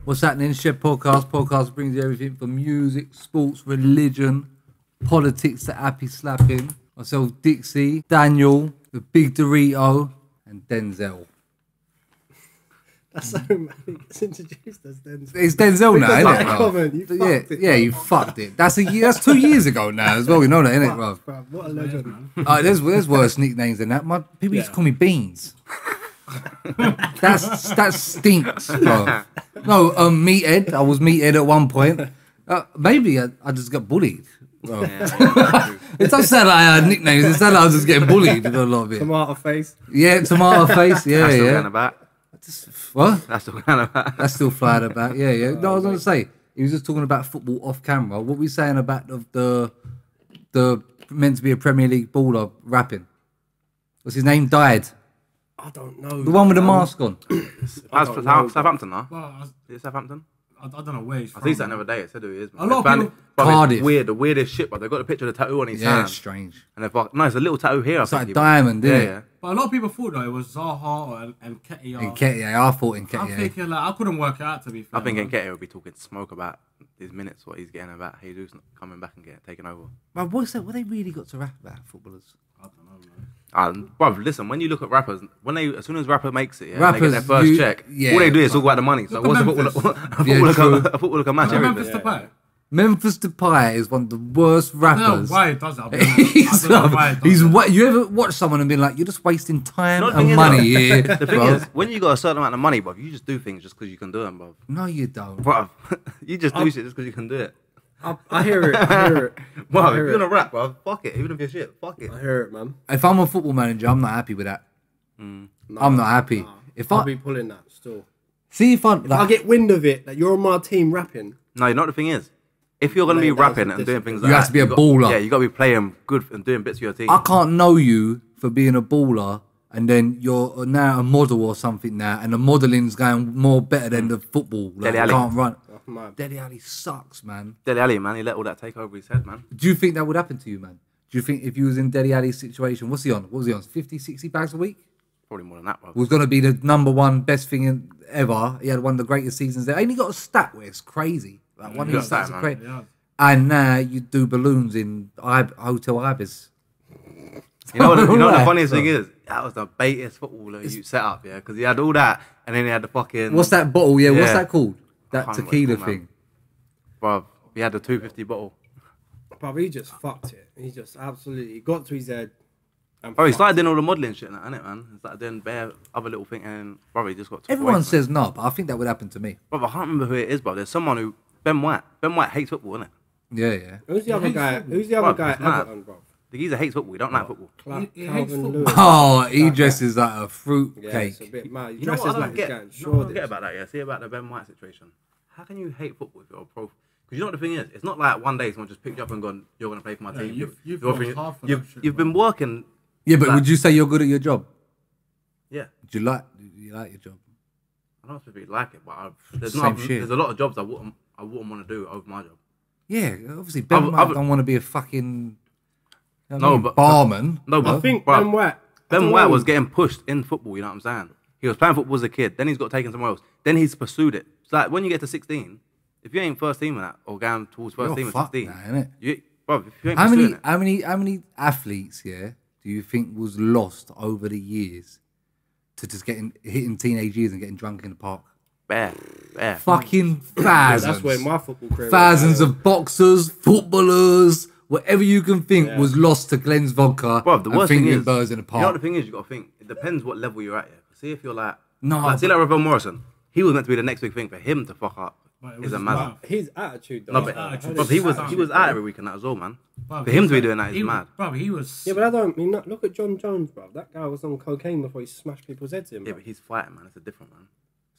What's happening? Shed Podcast. Podcast brings you everything from music, sports, religion, politics to happy slapping. Myself, Dixie, Daniel, the Big Dorito, and Denzel. That's so mad. It's introduced as Denzel. It's Denzel now, isn't it, bro? Comment, you fucked it, yeah, you fucked it. That's 2 years ago now as well. You know that, innit, bro? What a legend, man. There's worse nicknames than that. People used to call me Beans. that stinks, bro. No, Meathead. I was Meathead at one point. Maybe I just got bullied. Bro. Yeah, it does sound like I had nicknames. It sounds like I was just getting bullied a lot of it. Tomato face. Yeah, tomato face. Yeah, That's still yeah. going about. What? That's still going about. That's still flying about. Yeah, yeah. No, I was gonna say he was just talking about football off camera. What were we saying about the meant to be a Premier League baller rapping? What's his name? Died. I don't know. The one with the mask on. Southampton, no? Well, Is it Southampton? I don't know where he's I from. see that the other day. It said who he is. Man. A lot of people... Cardiff. It's weird, the weirdest shit, but they've got a picture of the tattoo on his Yeah, hand. it's strange. And they're no, it's a little tattoo here. It's like a diamond, isn't it? Yeah. But a lot of people thought though it was Zaha and Nketiah. Nketiah, I thought I'm Nketiah. thinking like I couldn't work it out to be fair. I think Nketiah would be talking smoke about his minutes, what he's getting about Jesus coming back and getting taken over. But what's that? What they really got to rap about, footballers? I don't know, man. Bruv, listen, when you look at rappers, as soon as rapper makes it, Rappers, they get their first check, yeah, all they do is talk about the money. So look what's at a footballer can match everything. Memphis Depay. Memphis Depay is one of the worst I don't know rappers. why he does that. I don't know why he does that. You ever watch someone and been like, you're just wasting time No, the and thing is, money though, here, The thing bruv. is, when you got a certain amount of money, bruv, you just do things just because you can do them, bruv. No, you don't. Bruv, you just do shit just because you can do it. I hear it. I hear it. Bruv, if you're gonna rap, bruv, fuck it. Even if you're shit, fuck it. I hear it, man. If I'm a football manager, I'm not happy with that. I'm not happy. If I'll I be pulling that still. see if If I get wind of it that you're on my team rapping, No, you know what the thing is? If you're gonna be Laying down rapping some and doing things You like have that, to be a you baller. Yeah, you gotta be playing good and doing bits for your team. I can't know you for being a baller and then you're now a model or something now, and the modeling's going more better than the football. Like, Dele I Alli. can't run. oh, man. Dele Alli sucks, man. Dele Alli, man, he let all that take over his head, man. Do you think that would happen to you, man? Do you think if you was in Dele Alli's situation, what's he on? What was he on? 50, 60 bags a week? Probably more than that, bruv. Was going to be the number one best thing ever. He had one of the greatest seasons there. And he got a stat where it's crazy. Like one of his got stats that, are man. crazy. Yeah. And now you do balloons in Hotel Ibis. You know what the funniest thing is? That was the baitest footballer you set up, yeah? Because he had all that, and then he had the fucking... What's that bottle? Yeah, what's Yeah. that called? That can't remember tequila what it's called, thing. Bruv, he had the 250 bottle. But he just fucked it. He just absolutely got to his head. And Bro, he fucked started doing all the modelling shit now, innit, man? He started doing bare other little thing, and bro, he just got took Everyone away from says no, but I think that would happen to me. Bro, I can't remember who it is, bro. There's someone who... Ben White. Ben White hates football, innit? Yeah, yeah. it. Who's the other guy? Who's the Bro, other guy it's at mad. Everton, bro? The geezer hates football. He don't like football. He hates Calvin football. Lewis. Oh, he dresses like a fruit Yeah, cake. it's a bit mad. He You know what dresses I like don't he's get? getting You know what I don't shorted. get about that, yeah? See about the Ben White situation. How can you hate football if you're a pro? Because you know what the thing is? It's not like one day someone just picked you up and gone, you're going to play for my team. you've You're worked offering- hard for that shit, you've been bro. working... Yeah, but like- would you say you're good at your job? Yeah. Do you like your job? I don't know if you like it, but there's Same not. shit. There's a lot of jobs I wouldn't want to do over my job. Yeah, obviously Ben I've- White I've- don't want to be a fucking No, but barman. no, but I think bro, Ben White. I Ben don't White know. was getting pushed in football. You know what I'm saying? He was playing football as a kid. Then he's got taken somewhere else. Then he's pursued it. It's like when you get to 16, if you ain't first team in that or going towards first You're team at fucked 16, now, innit? Bro, if you ain't How pursuing many it, how many athletes here do you think was lost over the years to just hitting teenage years and getting drunk in the park? bare. Fucking thousands. That's where my football career. Thousands of boxers, footballers, whatever you can think was lost to Glenn's vodka Bro, the and worst thing thinking is, birds in the you know what park. the thing is? You got to think. It depends what level you're at. Yeah. See if you're like, No, see like Ravel Morrison. He was meant to be the next big thing. For him to fuck up But it is was a his mad. mouth. His attitude, though. No, His but attitude. but he was out every weekend as well, man. Bruv, For him to be he's doing that is mad. Bro, he was... Yeah, but I don't mean. Look at John Jones, bro. That guy was on cocaine before he smashed people's heads in. Yeah, Bro. but he's fighting, man. It's a different man.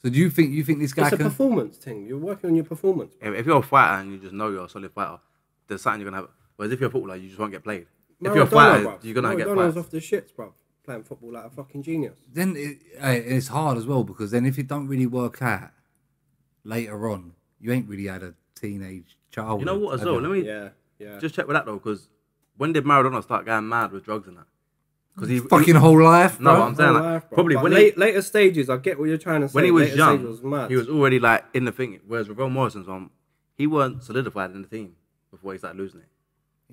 So do you think this guy It's a can? performance thing. You're working on your performance. If you're a fighter and you just know you're a solid fighter, there's something you're gonna have. Whereas if you're a footballer, you just won't get played. If you're a fighter, you're gonna get Maradona was fights. off the shits, bro. Playing football like a fucking genius. Then it's hard as well because then if it don't really work out later on, you ain't really had a teenage child. You know what as well? Let me Yeah. just check with that though, because when did Maradona start going mad with drugs and that? because he fucking whole life. No, bro. what I'm saying, Whole like, life, bro. probably But when later stages, I get what you're trying to say. when he was Later young, stages was mad. he was already like in the thing. Whereas Ravel Morrison's on, he weren't solidified in the team before he started losing it.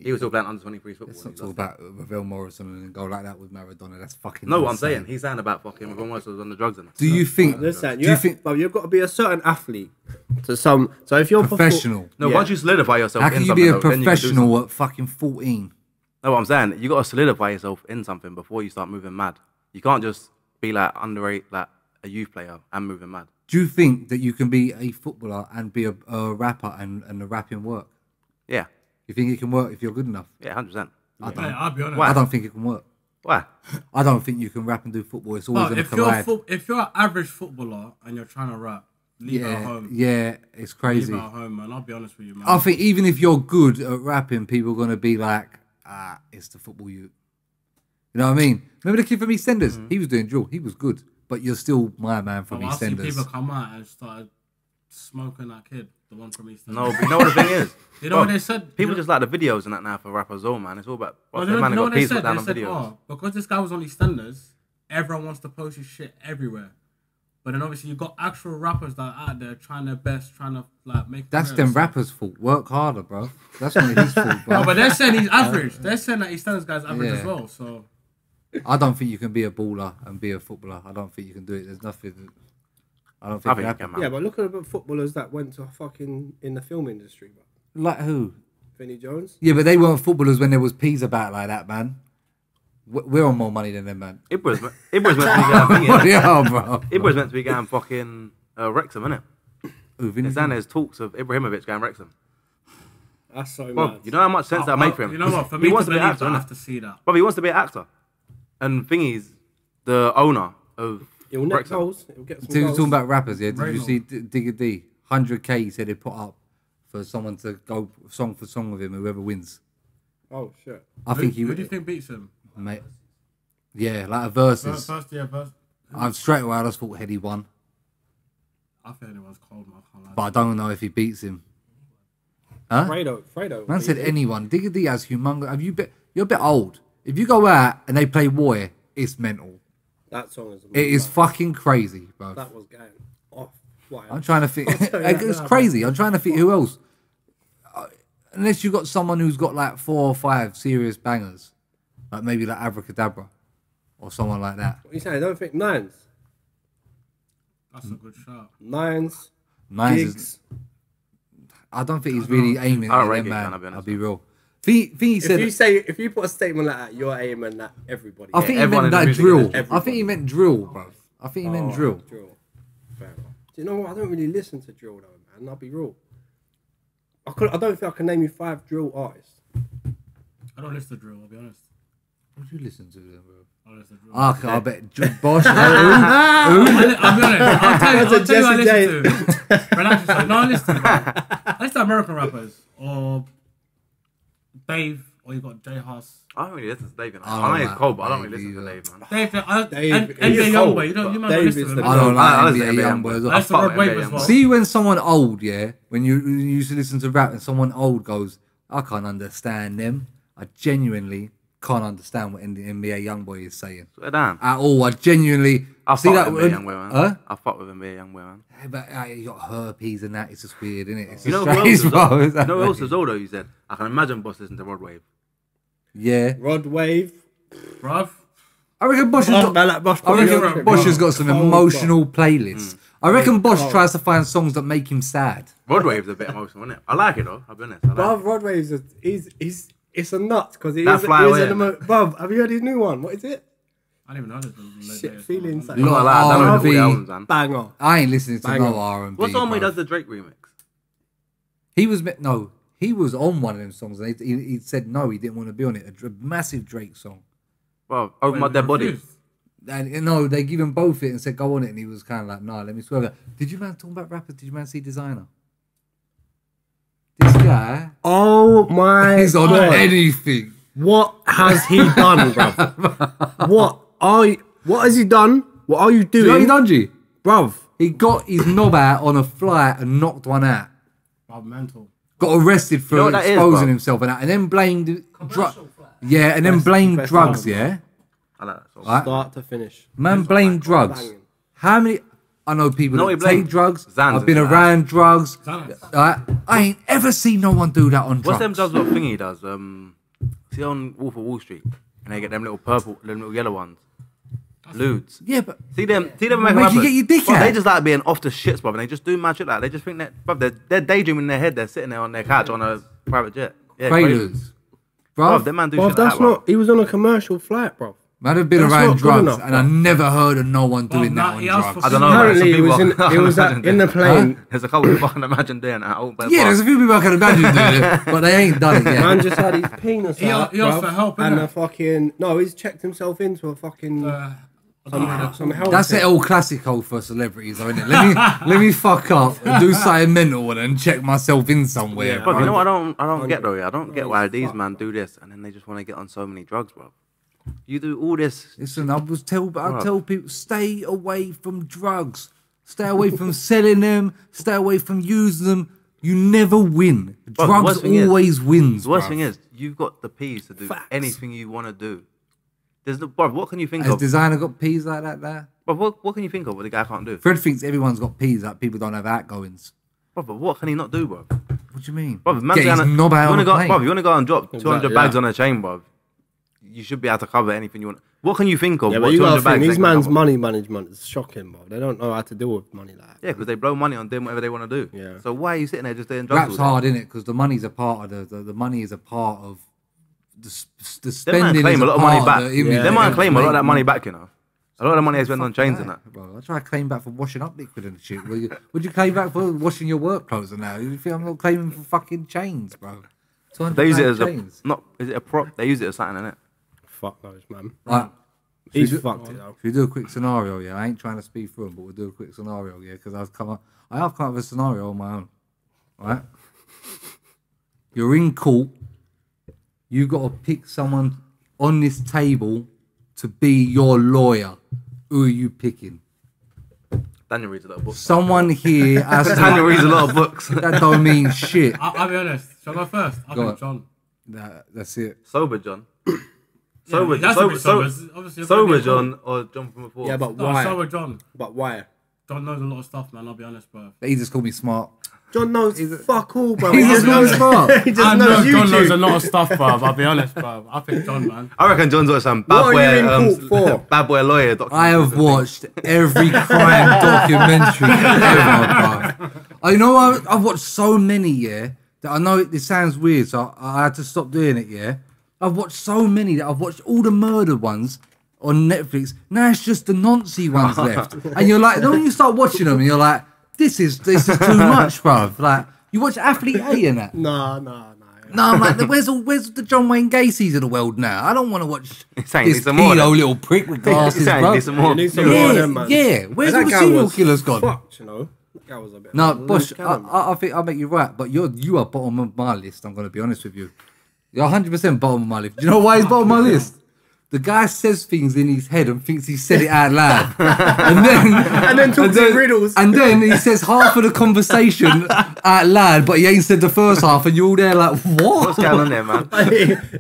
He was still playing under 23 football. Let's not talk about Ravel Morrison and go like that with Maradona. That's fucking. No, what I'm insane. saying, he's saying about fucking Ravel Morrison was on the drugs and that. Do you think? Listen, do you think bro, you've got to be a certain athlete to some. So if you're professional? No, Yeah. once you solidify yourself How in can you something, be a though, then you can do something. professional at fucking 14? No, what I'm saying, you got to solidify yourself in something before you start moving mad. You can't just be like underage, like a youth player and moving mad. Do you think that you can be a footballer and be a rapper and the rapping work? Yeah, You think it can work if you're good enough? yeah, 100%. I don't. Hey, I'll be honest. Why? I don't think it can work. Why? I don't think you can rap and do football. It's always But going to collide. if you're an average footballer and you're trying to rap, leave it at home. Yeah, it's crazy. Leave it at home, man. I'll be honest with you, man. I think even if you're good at rapping, people are going to be like, it's the football you. You know what I mean? Remember the kid from EastEnders? He was doing drill. He was good. But you're still my man from I've seen people EastEnders. come out and started smoking that kid, the one from East End. No, but you know what the thing is? You know what they said? People You know- just like the videos and that now for rappers all, man. It's all about, Well, the you man know got what they peas said? put down They on said, videos. because this guy was on EastEnders, everyone wants to post his shit everywhere. But then obviously you got actual rappers that are out there trying their best, trying to like make. That's careers. them rappers' fault. Work harder, bro. That's not his fault, bro. No, but they're saying he's average. They're saying that EastEnders guy's average Yeah. as well. So I don't think you can be a baller and be a footballer. I don't think you can do it. There's nothing. I don't think, I it think you happen. can, man. Yeah, but look at the footballers that went to fucking in the film industry, bro. Like who? Vinnie Jones. Yeah, but they weren't footballers when there was peas about like that, man. We're on more money than them, man. Ibra's meant to be going Yeah, bro. Ibra's meant to be going fucking Wrexham, innit? Who, Vinny? It's down there's talks of Ibrahimovic going Wrexham. That's so Bro, mad. you know how much sense that make for him? You know what? For He me wants to to be an believe, actor, I innit? have to see that. Bro, he wants to be an actor. And thingy's the owner of He'll net Wrexham. goals. He'll get some So he was goals. talking about rappers, yeah. Did you Reynolds. see Digga D? 100K he said he'd put up for someone to go song for song with him, whoever wins. Oh shit. I think he Who would. do you think beats him? Mate. Yeah, like a versus. First. I'm straight away. I just thought Heady won, I think anyone's cold, man. I can't lie. but I don't know if he beats him. Huh? Fredo. Man said anyone. Digga D has humongous. You're a bit old. If you go out and they play War, it's mental. That song is. It is fucking crazy, bro. That was going off. Why? I'm trying to think. It's crazy. I'm trying to think who else. Unless you got someone who's got like 4 or 5 serious bangers, like maybe like Abracadabra or someone like that. What you saying? I don't think Nines. That's a good shot. Nines. Nines is, Gigs. I don't think he's really aiming I at don't rate them, it, man. man, I'll be real. Think he said. If you put a statement like that, you're aiming at everybody. I think he everyone meant in the that music drill. industry. I think he meant drill, bro. I think he meant drill. Fair enough. Do you know what? I don't really listen to drill though, man. I'll be real. I don't think I can name you 5 drill artists. I don't listen to drill, I'll be honest. What do you listen to, then, bro? I don't listen to drill. Okay, I bet Bosch. I'll be honest. I'll tell you what I Jesse listen to. Relax yourself. No, I listen to I listen to American rappers or Dave, or you got Jay Huss. I don't really listen to Dave. I I know don't he's cold, but I don't like really listen to Dave Dave, man. Dave, Dave NBA is Youngboy. cold, You don't, you but might not Dave listen is to the him. I don't I like listen to NBA NBA Youngboy as I well. listen to Rod Wave as well. See when someone old, yeah, when you used to listen to rap and someone old goes, I can't understand them. I genuinely can't understand what the NBA Youngboy is saying Swear down. at all. I genuinely I see fuck that. with NBA Youngboy, man. Huh? I fuck with NBA Youngboy, man. Yeah, but you got herpes and that. It's just weird, isn't it? It's You know just who else strange, is bro. old? You know who else is older? You said I can imagine Boss listening to Rod Wave. Yeah, Rod Wave. Bruv. I reckon Bosch has got. Man, like Bosch I reckon probably- Bosch has got some Cold, emotional playlists. I reckon Bosch Cold. tries to find songs that make him sad. Rod Wave's a bit emotional, isn't it? I like it though. I'll be honest. I like Bruv, it. Rod Wave's he's it's a nut because he That is. Fly Away, Bruv, have you heard his new one? What is it? I don't even know this. Shit feelings. Lot I'm not allowed. I don't know R&B. the albums, man. Banger. I ain't listening to Bang no on. R&B. What song he bruv. does the Drake remix? He was he was on one of them songs and he said no, he didn't want to be on it. A massive Drake song. Well, Over My Dead Body. And no, they give him both it and said go on it, and he was kind of like, nah, let me swerve that. Did you man talk about rappers? Did you man see Designer? This guy Oh my is on God. anything. What has he done, bruv? What has he done? What are you Do you know what he doing? done, G? Bruv. He got his knob out on a flight and knocked one out. Bruv, mental. Got arrested for You know what that is, exposing bruv? himself and that, and then blamed drugs. Yeah, and then blamed drugs. Yeah, I like that song. Right. Start to finish. Man, blame drugs. Banging. How many? I know people No, that he blamed take drugs. Xans I've been and around drugs. Xanax. I ain't ever seen no one do that on drugs. What's them drugs? What thingy does? See on Wolf of Wall Street, and they get them little purple, them little yellow ones. Ludes. Yeah, but See them make rappers. you get your dick Bro, out. They just like being off the shits, bro. And they just do mad shit like that. They just think that, bro, they're daydreaming in their head. They're sitting there on their couch on a private jet. Yeah, preludes, Bro, bro. them man do Bro, shit like that's that, bro. not. He was on a commercial flight, bro. Man, have been That's around not good drugs, enough, and I never heard of no one doing that on he asked drugs. for I don't know. man. Apparently, Some he was people- in. He was in the plane. There's a couple of people I can imagine doing that. Yeah, there's a few people I can imagine doing it, but they ain't done it yet. Man just had his penis He out, asked bruv, for help, and innit? a fucking he's checked himself into a fucking some health. That's the test. old classical for celebrities, though, isn't it? Let me fuck up and do something mental and check myself in somewhere. Yeah, Bro, you know what bro. I don't get though. Yeah, I don't get No, why it's these fucked, man do this and then they just want to get on so many drugs, bro. You do all this. Listen, I tell people, stay away from drugs. Stay away from selling them. Stay away from using them. You never win. Bro, the Drugs worst thing is- always wins. The worst bruv. thing is, you've got the peas to do Facts. anything you want to do. There's no, bro, what can you think Has of? designer got peas like that there? Bro, what can you think of what the guy can't do? Fred thinks everyone's got peas, like people don't have outgoings. Bro, but what can he not do, bro? What do you mean? Bro, if man's Get his gonna- knob out you on wanna a go, plane. bro, you want to go and drop 200 Exactly, bags yeah. on a chain, bro. You should be able to cover anything you want. What can you think of? Yeah, what but you 200 gotta think, bags these ain't gonna man's cover? money management is shocking, bro. They don't know how to deal with money like that. Yeah, because they blow money on doing whatever they want to do. Yeah. So why are you sitting there just doing drugs? Rap's all day? hard, innit? Because the money's a part of the money is a part of the They spending. might claim is a lot of money part back. the image They might claim a lot of that make. money back, you know. A lot of the money they spend on chains and that. Bro, I try to claim back for washing up liquid and shit. Would you claim back for washing your work clothes and that? You think I'm not claiming for fucking chains, bro? They use it as chains. is it a prop? They use it as something, innit? Fuck those, man. Like, He's should we fucked it though. Should we do a quick scenario? Yeah, I ain't trying to speed through them, but we'll do a quick scenario. Yeah, because I have come up with a scenario on my own. Right? You're in court. You've got to pick someone on this table to be your lawyer. Who are you picking? Daniel reads a lot of books. Someone here has Daniel reads a to. lot of books. That don't mean shit. I'll be honest. Shall I go first? I Go think on. John. That's it. Sober John. Yeah, he has to be sober. Obviously, you're gonna Sober be John or John from before. Yeah, but No, why? sober John. But why? John knows a lot of stuff, man. I'll be honest, bro. He just called me smart. John knows fuck all, bro. He just knows smart. He just I knows know John knows a YouTube. lot of stuff, bro. I'll be honest, bro. I think John, man. I reckon John's got some What bad are you in boy, court for? bad boy lawyer documentary. I have watched every crime documentary ever, bro. You know, I've watched so many, yeah, that I know this sounds weird, so I had to stop doing it, yeah. I've watched so many that I've watched all the murder ones on Netflix. Now it's just the Nazi ones left. And you're like, then when you start watching them, you're like, this is too much, bruv. Like, you watch Athlete A and that. No. No, I'm like, where's the John Wayne Gacy's of the world now? I don't want to watch saying you need this some more of pedo them. little prick with He's glasses, saying bro. need some more. You need some more of them, man. Yeah, where's That all the guy serial was killers gone? Fucked, you know. That guy was a bit. No, of a Bush, loose cannon, man. I think I'll make you right, but you are bottom of my list. I'm going to be honest with you. You're 100% bottom of my list. Do you know why he's bottom of my list? The guy says things in his head and thinks he said it out loud, and then talks in riddles. and then he says half of the conversation out loud, but he ain't said the first half, and you're all there like, what? What's going on there, man?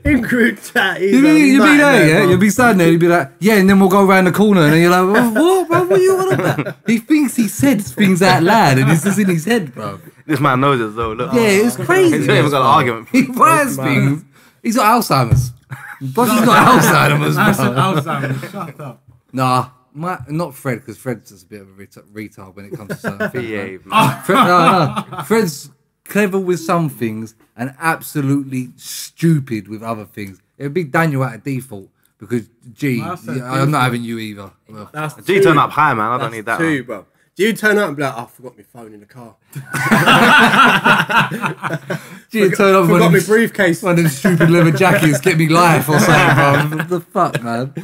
In group chat, he's You'd be there, nightmare, yeah. bro. You'd be standing there. You'd be like, yeah, and then we'll go around the corner, and then you're like, what, bro? What are you on about? He thinks he said things out loud, and it's just in his head, bro. This man knows it though. Look. Yeah, it's crazy. He's not even got an argument. He writes things. He's got Alzheimer's. Bush has got Alzheimer's, I said bro. Alzheimer's. Shut up. Nah, not Fred, because Fred's just a bit of a retard when it comes to certain things. Behave, man. man. Fred, no. Fred's clever with some things and absolutely stupid with other things. It would be Daniel at a default because, G, I said I'm not having you either. That's G two. turn up high, man. I don't need that. Two, Man. bro. Do you turn up and be like, oh, I forgot my phone in the car. G, turn up Forgot one my of them- briefcase. one of them stupid leather jackets, get me life or something, bro. What the fuck, man?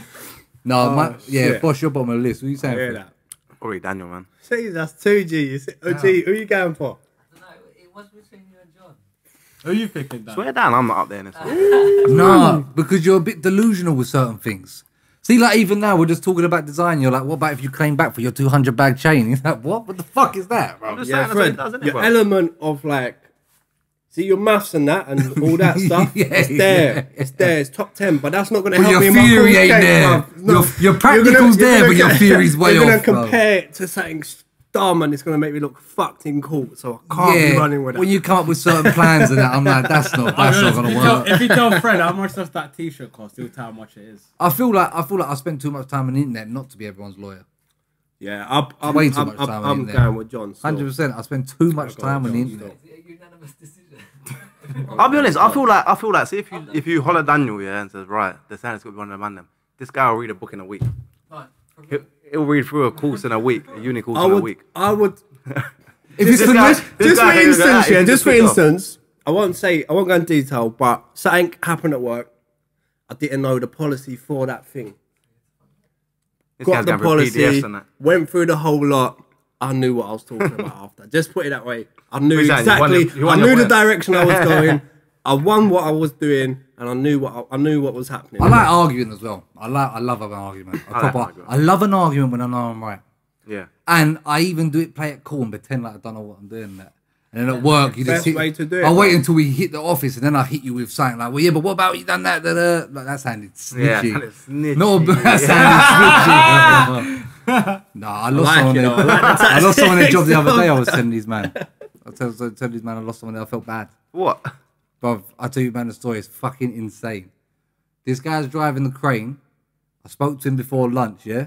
No, yeah, shit. Bosh, you're bottom of the list. What are you saying? I hear Fred? that. Probably Daniel, man. See, that's 2G. G, who are you going for? It was between you and John. Who are you picking, Dan? Swear down, I'm not up there in this one. No, because you're a bit delusional with certain things. See, like even now we're just talking about design. You're like, what about if you claim back for your 200 bag chain? You're like, what? What the fuck is that, bro? I'm just Yeah, saying, that's what it Fred, does, isn't it, your bro? element of like See your maths and that and all that stuff. It's there. Yeah. It's there. It's top 10. But that's not going to But help me your in my theory course ain't game, there. bruv. No. Your practical's there, but your theory's way You're off. going to bro. compare it to something dumb and it's going to make me look fucked in court. So I can't be running with that. When you come up with certain plans and that, I'm like, that's not going to work. If you tell Fred how much does that T-shirt cost, he'll tell how much it is. I feel like I spend too much time on the internet not to be everyone's lawyer. Yeah, I'm Way too much time on the I'm internet. going with John. still. 100%. I spend too much time on the internet. Unanimous decision. I'll be honest. I feel like. See, if you holler Daniel, yeah, and says, right, they're saying it's got to be one of the man them. This guy will read a book in a week. Right. He'll read through a course in a week, a uni course in a week. I would. If it's This the guy- most, this Just guy for can go instance, out, he yeah. can Just for switch off. instance, I won't go into detail, but something happened at work. I didn't know the policy for that thing. This Got guy's the going through policy, PDFs and that. went through the whole lot. I knew what I was talking about after. Just put it that way. I knew Exactly. exactly. You won I your knew the point. direction I was going. I won what I was doing, and I knew what was happening. I like arguing as well. I love an argument. I love an argument when I know I'm right. Yeah. And I even do it, play it cool and pretend like I don't know what I'm doing. That. And then at work, you just Best hit. way to do it, I wait man. until we hit the office, and then I hit you with something like, "Well, yeah, but what about you done that?" Like, that sounded snitchy. Yeah, that snitchy. No, that sounded snitchy. No, I lost like someone. it, though. I like the I lost someone their job the other day. I was tactics. telling these man. I told these man I lost someone there. I felt bad. What? Bruv, I tell you, man, the story is fucking insane. This guy's driving the crane. I spoke to him before lunch, yeah?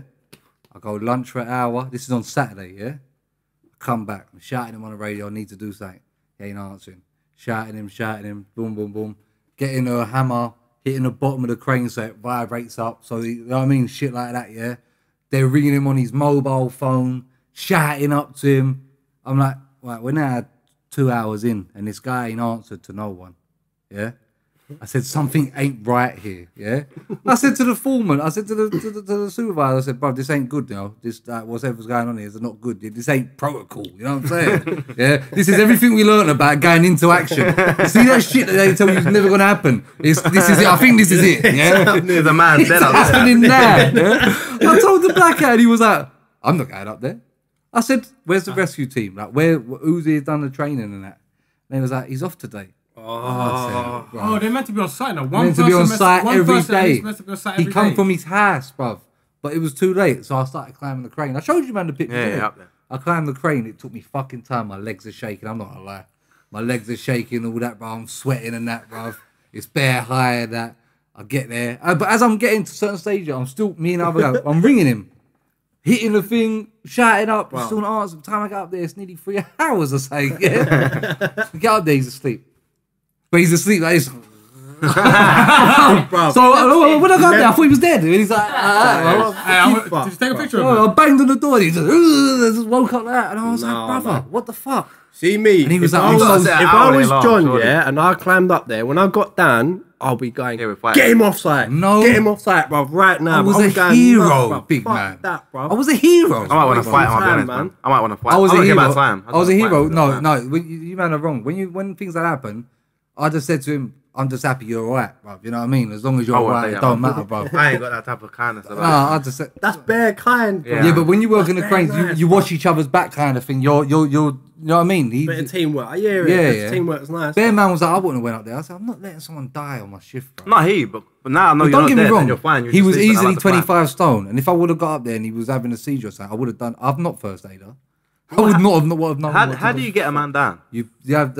I go lunch for an hour. This is on Saturday, yeah? I come back. I'm shouting him on the radio. I need to do something. He ain't answering. Shouting him. Boom, boom, boom. Getting a hammer, hitting the bottom of the crane so it vibrates up. So, you know what I mean? Shit like that, yeah? They're ringing him on his mobile phone, shouting up to him. I'm like, right, we're now 2 hours in, and this guy ain't answered to no one. Yeah, I said something ain't right here. Yeah, I said to the foreman, I said to the supervisor, I said, bro, this ain't good. You know, this whatever's going on here is not good. This ain't protocol. You know what I'm saying? Yeah, this is everything we learned about going into action. You see that shit that they tell you is never gonna happen. This is it. I think this is it. Yeah, There's a man dead it's up there. happening now. Yeah? I told the black guy, and he was like, I'm not going up there. I said, where's the rescue team? Like, who's here done the training and that? And he was like, he's off today. Oh, they're meant to be on site now. Meant to be on site every day. Meant to be on site He every come day. from his house, bruv. But it was too late, so I started climbing the crane. I showed you, man, the picture. Yeah, didn't I? up there. I climbed the crane. It took me fucking time. My legs are shaking. I'm not gonna lie. My legs are shaking, all that, bro. I'm sweating and that, bruv. It's bare high and that. I get there. But as I'm getting to certain stages, I'm still, me and other guy, I'm ringing him. Hitting the thing, shouting up, still not answering. By the time I got up there, it's nearly 3 hours or so. Yeah. Get up there, he's asleep. But he's asleep like this. Bro, So when I got there, I thought he was dead. And he's like, Did you take a picture of it? I banged on the door. And he just woke up like that. And I was like, brother, man. what the fuck? see me. And he was if like, I was, I'm so- if an I hour was long, John, surely. yeah, and I climbed up there, when I got down, I'll be going, Yeah, we're fighting. get him off site. No. Get him off site, bro, right now. I was I'm a going hero, nuts, bruv. big Fuck man. that, bro. I was a hero. I might want to fight him, I'll be Time, honest, man. man. I might want to fight. I was a don't care hero. about time. I was a just hero. fight him. No, you man are wrong. When things like that happen, I just said to him, I'm just happy you're alright, bro. You know what I mean? As long as you're I won't alright, say it that. don't matter, bro. I ain't got that type of kindness about Nah, I just said. That's bare kind, bro. Yeah. Yeah, but when you work in the That's cranes, very nice, you watch each other's back kind of thing. You're you know what I mean? Bit of teamwork. I hear it. Yeah, This yeah. Teamwork's nice. Bear man was like, I wouldn't have went up there. I said, I'm not letting someone die on my shift, bro. Not he, but now I know But you're don't not get dead, me wrong. and you're fine. You're He just was sleeping. I easily like the plan. 25 stone, and if I would have got up there and he was having a seizure or something, I would have done. I'm not first aider. I would not have known. How do you get a man down? You have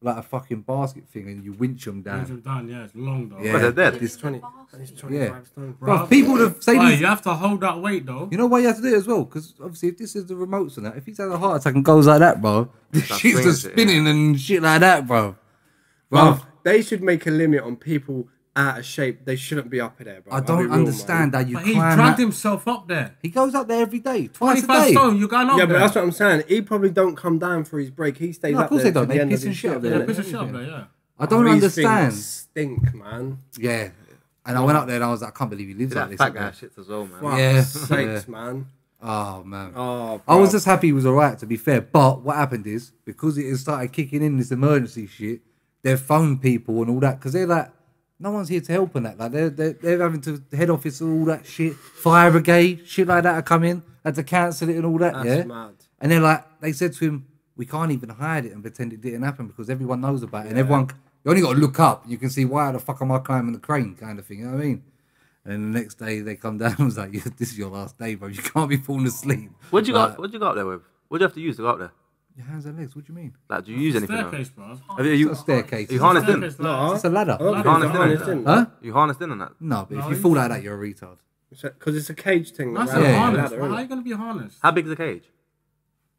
like a fucking basket thing and you winch them down. Yeah, it's long though. Yeah. But they're dead. It's 20. It's 25 Yeah. stone. Bro, people would have say Why, these. you have to hold that weight though. You know why you have to do it as well? Because obviously, if this is the remotes and that, if he's had a heart attack and goes like that, bro, this Start shit's swinging just shit, spinning and shit like that, bro. Bro, they should make a limit on people out of shape. They shouldn't be up there, bro. I I'll be don't real, understand man. how you But he climb dragged that. himself up there. He goes up there every day, twice a 25 day. stone, you're going up Yeah, there. but that's what I'm saying. He probably don't come down for his break. He stays No, of up course there they don't. to They the end piss of and his shit up shift, there. Yeah, innit? piss of shit up there, yeah. I don't These understand. things stink, man. Yeah. And I went up there and I was like, I can't believe he lives That like this. fat up guy there. shits as well, man. Fuck Yeah. sakes, Yeah. man. Oh, man. Oh, I was bro. just happy he was alright, to be fair. But what happened is, because it has started kicking in this emergency shit, they've phoned people and all that, because they're like, no one's here to help and that. Like they're having to head office and all that shit. Fire brigade, shit like that are coming. Had to cancel it and all that, That's yeah? mad. And they're like, they said to him, we can't even hide it and pretend it didn't happen because everyone knows about it. And everyone, you only got to look up. You can see why the fuck am I climbing the crane kind of thing. You know what I mean? And the next day they come down and was like, this is your last day, bro. You can't be falling asleep. What'd you go up there with? What'd you have to use to go up there? Your hands and legs, what do you mean? Like, do you use anything? Staircase, bro. It's not a staircase. You harnessed in? No, It's a ladder. I don't You think it's harnessed in? Huh? You harnessed in on that? No, but if you fall like that, you're a retard. Because it's a cage thing. That's around a the harness. ladder, How innit? are you gonna be harnessed? How big is the cage?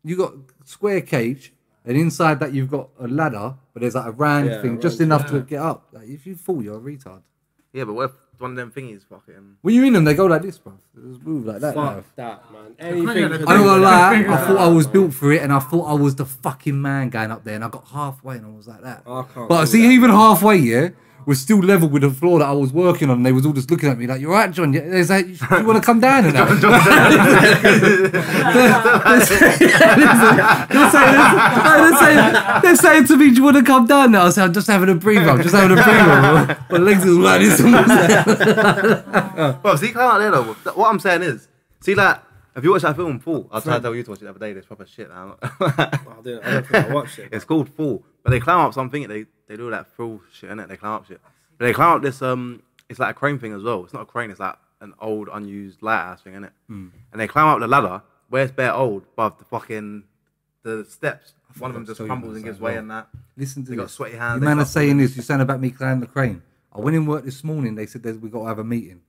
You got square cage, and inside that you've got a ladder, but there's like a round thing, just enough to get up. Like, if you fall, you're a retard. Yeah, but what if one of them thingies fucking... When you're in them, they go like this, bro. They just move like that. Fuck Bro. that, man. Anything. I I don't gonna lie, I thought I was built for it, and I thought I was the fucking man going up there, and I got halfway, and I was like that. I can't But do see, that. even halfway, yeah, we're still level with the floor that I was working on, and they was all just looking at me like, "You're right, John. Yeah, there's like, you want to come down and that?" They're saying to me, "Do you want to come down now?" I said, "I'm just having a breather. I'm just having a breather." My legs are like this. Bro, see, come out there though. What I'm saying is, see, like, if you watch that film Fall, I tried to tell you to watch it the other day. There's proper shit. Man. I don't think I watched it. It's called Fall, but they climb up something. They do that thrill shit, innit? They climb up shit. But they climb up this it's like a crane thing as well. It's not a crane. It's like an old unused lighthouse thing, innit? And they climb up the ladder where it's bare old, above the steps. One of them just crumbles and gives way and that. Listen to They this. got sweaty hands. You man are saying this. You saying about me climbing the crane. I went in work this morning. They said that we got to have a meeting.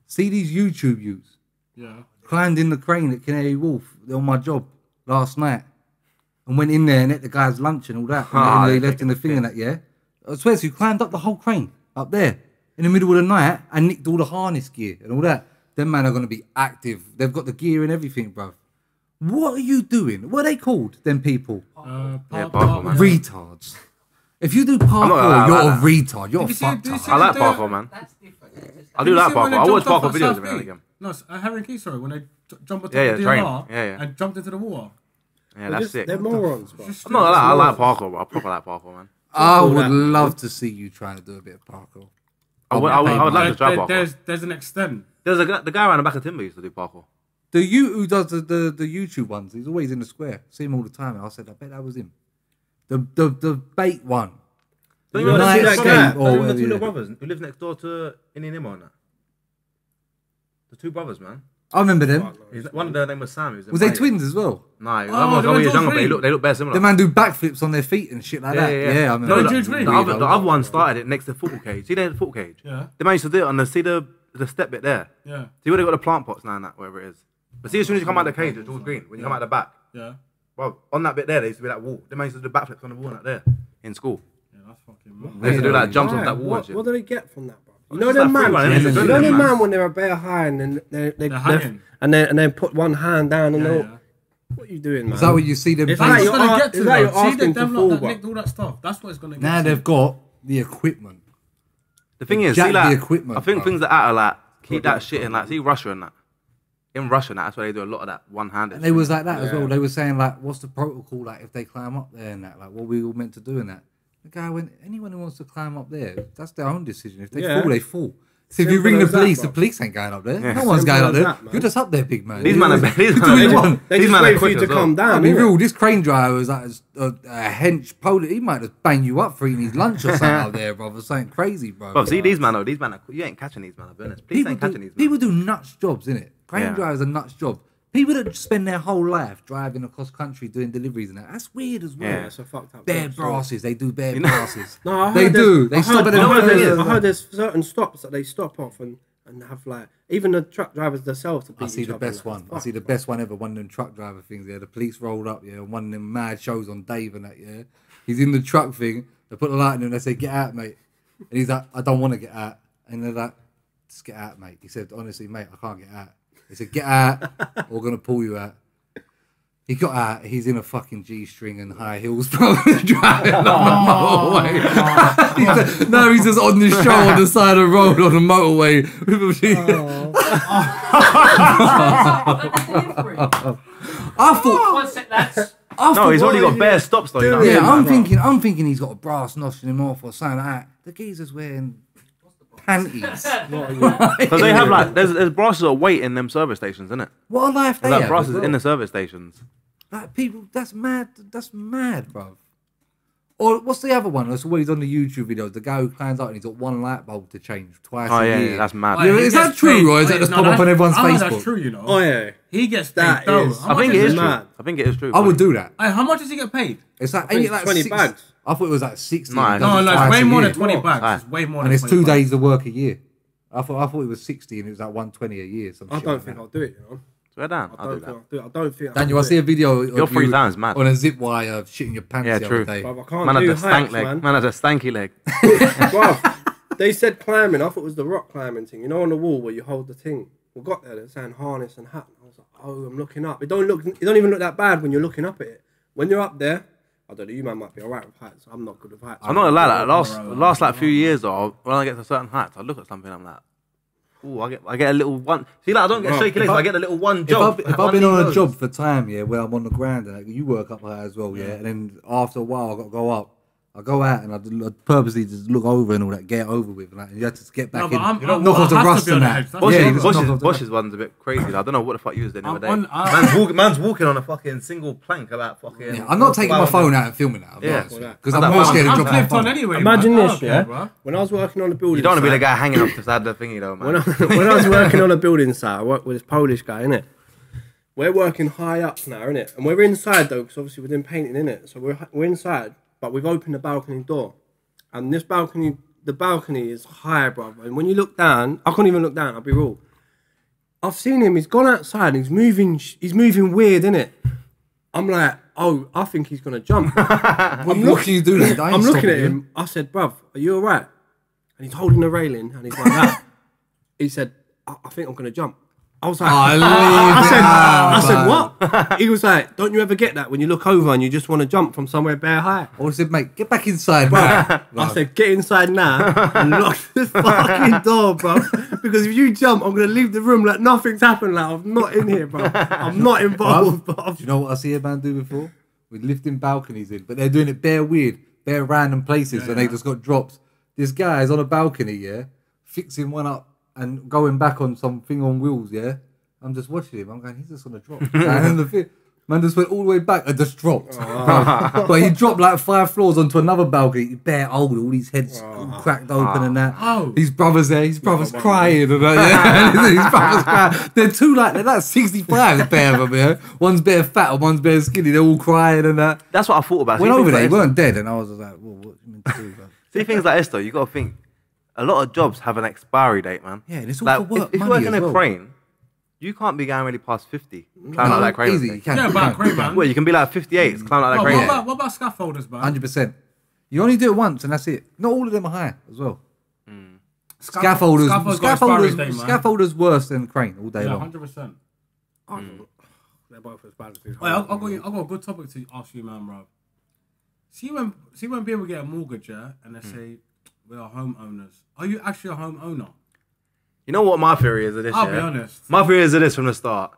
See these YouTube youths. Yeah. Climbed in the crane at Canary Wharf on my job last night and went in there and ate the guy's lunch and all that. And then they left in the thing and that, yeah. I swear to you, climbed up the whole crane up there in the middle of the night and nicked all the harness gear and all that. Them man are going to be active. They've got the gear and everything, bruv. What are you doing? What are they called, them people? parkour, man. Retards. If you do parkour, you're a retard. You're Did you see- fucked did you up. see I like the- parkour, man. That's different. I do like parkour. I watch parkour videos every now and again. again. No, Harry Key, sorry, when they jump onto Yeah, the train. DLR Yeah. and jumped into the water. Yeah, that's sick. They're morons, bro. I'm not I like parkour, bro. I proper like parkour, man. I would love to see you trying to do a bit of parkour. I would like to try parkour. There's an extent. There's the guy around the back of Timber used to do parkour. Who does the YouTube ones? He's always in the square. See him all the time. And I said, I bet that was him. The bait one. Don't The you night see that escape guy? or The whatever, two yeah. little brothers who live next door to Indian Nemo and that. The two brothers, man. I remember them. One of their name was Sam. Was they twins as well? Nah, they one was were years younger, but twins. they look very similar. The man do backflips on their feet and shit like that. Yeah, I remember. No, They the, do twins. the other one started it next to the football cage. See the football cage? Yeah. The man used to do it on the step bit there. Yeah. See where they got the plant pots now and that, whatever it is. But see, as soon as you come out of the cage, it's all green. When you come out the back, Yeah. well, on that bit there, there used to be that wall. The man used to do backflips on the wall and that there in school. Yeah, that's fucking mad. They used to do like jumps off Why? that wall and shit. What do they get from that, bro? You It's know just them like man. free running, You it's know adrenaline, them man. man when they're bare high and then they hanging. and then put one hand down and Yeah, they'll. yeah. What are you doing, man? Is that what you see them It's play? like That's you're what it's gonna a- get to. it's like though. you're See asking them to lot fall, that bro. nicked all that stuff. That's what it's gonna get. Now to. they've got the equipment. The thing is, jack see, the like, equipment, I think bro. things that are like keep that shit in, like, see Russia and that. In Russia, and that's why they do a lot of that one-handed. And they was like that as well. They were saying like, what's the protocol like if they climb up there and that? Like, what we all meant to do in that? The guy went, anyone who wants to climb up there, that's their own decision. If they Yeah. fall, they fall. So if you Simple ring the as that, police, bro. the police ain't going up there. Yeah. No one's Simple going up as there. that, man. You're just up there, big man. These man are You're these doing man what you are want. They these just man wait are for you quick to as well. come down. I mean, innit? real, this crane driver was like a hench Polish. He might just bang you up for eating his lunch or something out there, brother. Something crazy, bro. Bro, see these man are you ain't catching these man. I'll be honest. Police ain't catching these man. People do nuts jobs, innit? Crane Yeah. drivers are nuts job. People that spend their whole life driving across country doing deliveries and that. That's weird as well. Yeah. It's a fucked up. Bare job, so- brasses. They do bare You know- brasses. No, I They heard do. there's- They I stop heard- at I them heard first. there's- I heard there's certain stops that they stop off and have like even the truck drivers themselves to beat I see each the other best and that. one. I Fuck, see the best one ever. One of them truck driver things. Yeah, the police rolled up. Yeah, one of them mad shows on Dave and that. Yeah, he's in the truck thing. They put the light in him. They say, "Get out, mate." And he's like, "I don't want to get out." And they're like, "Just get out, mate." He said, "Honestly, mate, I can't get out." They said, "Get out, or we're gonna pull you out." He got out. He's in a fucking G-string and high heels, bro, driving on the motorway. He's just on this show on the side of the road on the motorway. I thought. One sec, lads. No, he's already got bare stops though. You know? Yeah, I'm thinking he's got a brass nostril him off or something like that. The geezer's wearing panties. Because they have like there's brasses that wait in them service stations, isn't it? What a life they There's like have. brasses as well. in the service stations. Like people, that's mad. That's mad, bro. Or what's the other one? That's always on the YouTube videos. The guy who climbs out and he's got one light bulb to change twice a year. Yeah, that's mad. Yeah, is that true, or is that just pop up on everyone's Facebook? That's true, you know. Oh yeah, He gets paid. That Though. is- How I much think it is true. mad. I think it is true. I would do that. Hey, how much does he get paid? It's like, think ain't it it's like 20 60? bags. I thought it was like 60. No, and no, does it No, it's twice way a more year. than 20 Right. bucks. It's way more And than it's 20 2 bucks. days of work a year. I thought it was 60 and it was like 120 a year. Some I shit don't like think that. I'll do it. You know, Swear down. I I'll do don't that. think I'll do it. I don't think. Daniel, I see a video Your of free you time is mad. on a zip wire shitting your pants Yeah, the true. other day. Bruv, I can't Man had do a stank heights, leg. man. Man had a stanky leg. Bruv, they said climbing. I thought it was the rock climbing thing. You know, on the wall where you hold the thing. We got there. They're saying harness and hat. I was like, oh, I'm looking up. It don't even look that bad when you're looking up at it. When you're up there, I don't know. You man might be alright with heights. I'm not good with heights. I'm not gonna lie. Like, last like few years though, when I get to certain heights, I look at something. I'm like, ooh, I get a little one. See, like I don't get shaky legs. I get a little one job. If I've been on a job for time, yeah, where I'm on the ground and you work up high as well, yeah, and then after a while I got to go up. I go out and I purposely just look over and all that, get it over with, like, and you have to get back in. Knock off the rust and that. Bosch's one's a bit crazy. I don't know what the fuck you was doing the other day. Man's walking on a fucking single plank about fucking. Yeah, I'm not taking my phone out and filming that. Yeah. Because I'm more scared of dropping my clipped on phone. anyway. Imagine man. this, yeah. When I was working on the building, You don't want to be the site- guy hanging off the side of the thingy though, man. When I was working on a building site, I worked with this Polish guy, innit? We're working high up now, innit? And we're inside though, because obviously we're doing painting, innit? So we're inside, but we've opened the balcony door. And this balcony, the balcony is high, brother. And when you look down, I can't even look down, I'll be real. I've seen him, he's gone outside, he's moving weird, innit? I'm like, oh, I think he's going to jump. What can you do that? I'm looking at him, I said, bruv, are you all right? And he's holding the railing, and he's like that. He said, I think I'm going to jump. I was like, I said, what? He was like, don't you ever get that when you look over and you just want to jump from somewhere bare high? I said, mate, get back inside, bro. I said, get inside now and lock the fucking door, bro. Because if you jump, I'm going to leave the room like nothing's happened. Like, I'm not in here, bro. I'm not involved, bro. Do you know what I see a man do before? With lifting balconies in, but they're doing it bare weird, bare random places, and they just got drops. This guy's on a balcony, yeah, fixing one up and going back on something on wheels, yeah. I'm just watching him. I'm going, he's just on a drop. And man just went all the way back and just dropped. But he dropped like 5 floors onto another balcony, bare old, all his heads all cracked open and that. His brother's there, his brother's crying and that. Yeah. His brother's crying. They're like 65, the pair of them, yeah. One's bare fat and one's bare skinny. They're all crying and that. That's what I thought about. Went over there, he weren't dead, and I was like, well, what do you mean to do, bro? See things like this though, you got to think. A lot of jobs have an expiry date, man. Yeah, and it's all like, for work, if you money work in as a well. crane, you can't be going really past 50. Climb like that crane. Easy, you can. Yeah, about crane, man. Well, you can be like 58, climb like that Oh, crane. what about scaffolders, man? 100%. You only do it once, and that's it. Not all of them are high as well. Scaffolders Scaffolders worse than crane all day Yeah, long. 100%. They're both as bad as Wait, I've got a good topic to ask you, man, bro. See when people get a mortgage, yeah, and they say we are homeowners. Are you actually a homeowner? You know what my theory is of this? I'll be yeah? honest. My theory is of this from the start.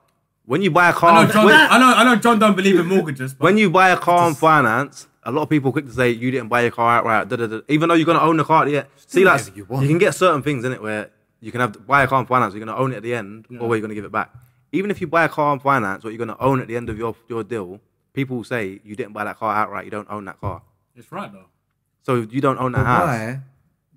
When you buy a car, I know John don't believe in mortgages. But when you buy a car on finance, a lot of people quick to say you didn't buy your car outright. Even though you're gonna own the car at the end. See, like whatever you you want. can get certain things in it where you can buy a car on finance. You're gonna own it at the end, or where you're gonna give it back. Even if you buy a car on finance, what you're gonna own at the end of your deal, people will say you didn't buy that car outright. You don't own that car, it's right though. so you don't own that house. Why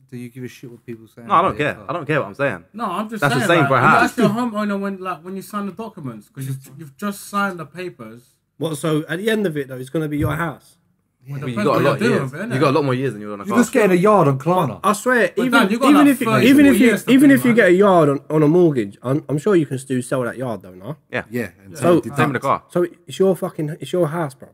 do you give a shit what people say? No, I don't care. I don't care what I'm saying. No, I'm just That's the saying. same like, for a you're house. actually a homeowner when you sign the documents because you've just signed the papers. What? So at the end of it though, it's going to be your house. Well, Well, you depends got a what lot of you're doing years. with it, innit? You got a lot more years than you on a You're car. just getting a yard on Klarna. I swear, But even Dan, you got even like if 30 even if you years to even pay, if you man. get a yard on a mortgage, I'm sure you can still sell that yard though, no? Yeah, Yeah. So- same with the car. So it's your house, bro.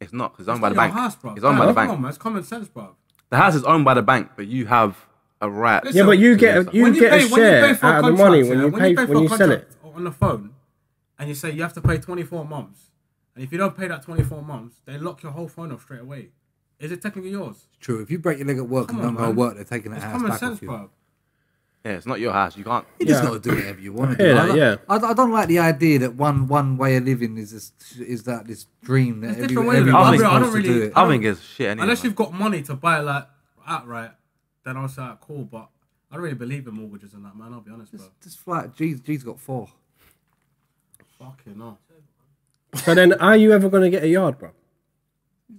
It's not because it's owned by It's the not your bank. house, bro. It's owned by the Come bank. on, man. It's common sense, bro. The house is owned by the bank, but you have a right. Listen, Yeah, but you So get a, when you When get a share for a out of the contract, money yeah, when you pay for when a you sell it. contract on the phone, and you say you have to pay 24 months, and if you don't pay that 24 months, they lock your whole phone off straight away. Is it technically yours? True. If you break your leg at work Come and on, don't go to man. work, they're taking that It's house common back sense, off you. bro. Yeah, it's not your house. You can't. You just Yeah. got to do whatever you want to hear do. that, yeah. I don't like the idea that one way of living is this dream that There's different ways of everyone's living. I don't supposed to do really- it. I think it's shit anyway. Unless you've got money to buy like outright, then I'll say cool. But I don't really believe in mortgages and that, man. I'll be honest, bro. Just like G's got 4. Fucking no. So then, are you ever gonna get a yard, bro?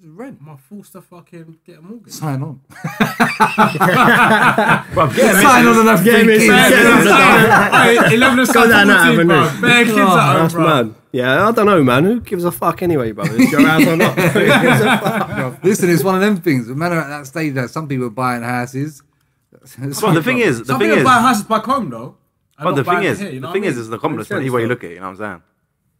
Rent. I'm forced to fucking get a mortgage. Sign on. Bro, Sign on enough Get free me- kids. get 11 of Go down that 14, avenue. bro. Bare kids at home, That's bro. mad. Yeah, I don't know, man. Who gives a fuck anyway, bro? Is your house or not? Who gives a fuck? Listen, it's one of them things. The man are at that stage that some people are buying houses. Bro, the thing is, Some people buy houses back home, though. and but not the buy thing it is, here, you know the thing what I is, mean? it's an accomplishment. Makes Either way you sense, look at it, you know what I'm saying?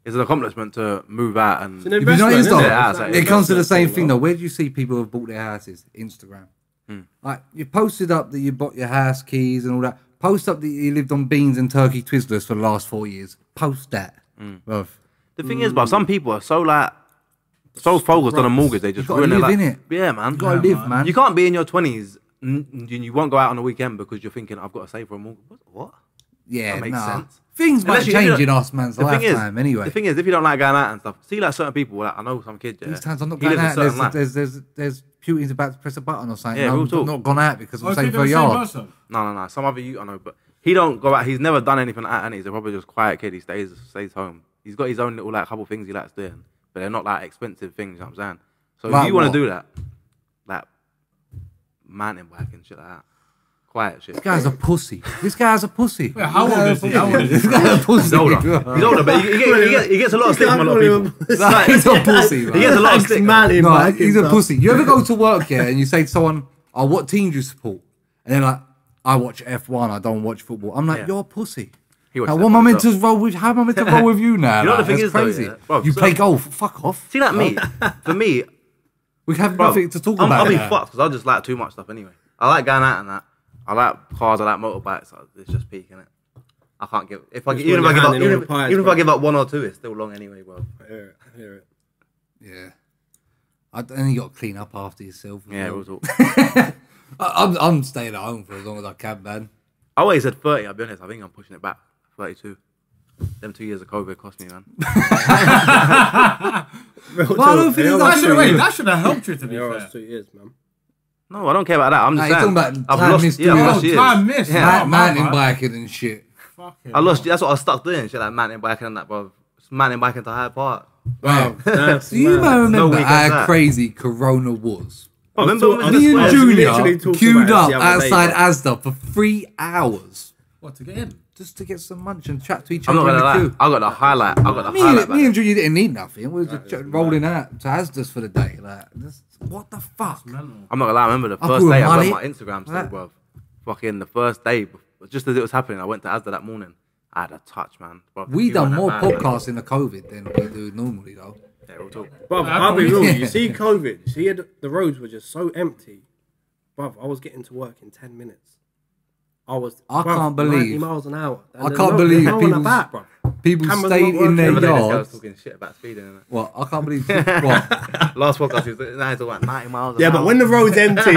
It's an accomplishment to move out and. It's an You know what it is, investment, though? isn't Yeah, It's it's an like- It comes to the investment same thing, thing bro. though. Where do you see people who have bought their houses? Instagram. Like you posted up that you bought your house keys and all that. Post up that you lived on beans and turkey twizzlers for the last 4 years. Post that. Bruv. The thing is, but some people are so focused on a mortgage, they just gotta ruin their live, life. innit? Yeah, man. You gotta live, man. You can't be in your 20s and you won't go out on the weekend because you're thinking, I've got to save for a mortgage. What? Yeah, That makes nah. sense. Things might Unless you- change in us man's The thing is, lifetime anyway. The thing is, if you don't like going out and stuff, see like certain people, like I know some kids. Yeah, These times I'm not he going lives a out. certain life. There's Putin's about to press a button or something. Yeah, real I'm talk. not gone out because I'm Oh, saving so for a they're the same yard. person? No. Some other you I know, but he don't go out. He's never done anything like that, and he's probably just quiet kid. He stays home. He's got his own little like couple things he likes doing, but they're not like expensive things. You know what I'm saying? So Like if you want what? to do that, like mountain biking shit like that, quiet shit. This guy's a pussy. This guy's a pussy. Wait, how old is he? How old is This he? guy's a pussy. He's older. He's older, but he gets a lot of stick from a lot of people. Nah, he's a pussy, man. He gets a lot of stick. Mountain No, biking he's a stuff. pussy. You ever go to work here and you say to someone, "Oh, what team do you support?" And they're like, "I watch F1. I don't watch football." I'm like, Yeah. "You're a pussy." He watches Now, what am I F1 meant to as roll with? How am I meant to roll with you now? You know like, the thing that's is, though, crazy. yeah, bro, you so- play golf. Fuck off. See, like me, for me, We have bro, nothing to talk I'll about. be now. fucked because I just like too much stuff anyway. I like going out and that. I like cars. I like motorbikes. It's just peak, innit? I can't give. Even if I give up, even if I give up one or two, it's still long anyway, bro. I hear it. Yeah. And you got to clean up after yourself. as Yeah, well. we'll talk. I'm staying at home for as long as I can, man. I always said 30. I'll be honest. I think I'm pushing it back. 32. Them 2 years of COVID cost me, man. Well, I don't think it's That should have helped you, to be Yeah, fair. it's 2 years, man. No, I don't care about that. I'm just Nah, you're saying. talking about I've time lost. missed Yeah, I've too. lost Oh, years. time missed. Yeah. Oh, my Mountain bad. biking and shit. Fucking I lost. That's what I stuck doing. Shit like mountain biking and that, bro. Mountain biking to Hyde Park. Wow. That's Do you mad. remember weekends how out. crazy Corona was? Bro, remember when we was Me in the and square? literally Junior talking queued about up it the other day, outside bro. Asda for 3 hours What, to get in? just to get some munch and chat to each I'm other not in gonna the lie. queue. I got the highlight. I got the Me, highlight. me and Junior didn't need nothing. We were just rolling out to Asda's for the day. Like, what the fuck? I'm not gonna lie. I remember the I first grew a day I mullet. got my Instagram still, Right. bro. Fucking the first day, just as it was happening, I went to Asda that morning. I had a touch, man. Bro, We you done weren't more that bad, podcasts in the COVID than we do normally, though. Yeah, we'll talk. Bruv, I'll be real. You see COVID. You see the roads were just so empty. Bruv, I was getting to work in 10 minutes. I bruv, can't 90 believe. miles an hour. And I there's can't believe no one people's- about, bruv. People Cameras stayed not in their working. Remember that guy was yards. talking shit about speeding, innit? Well, I can't believe what. Last podcast, he was now he's talking about 90 miles an Yeah, hour. but when the road's empty,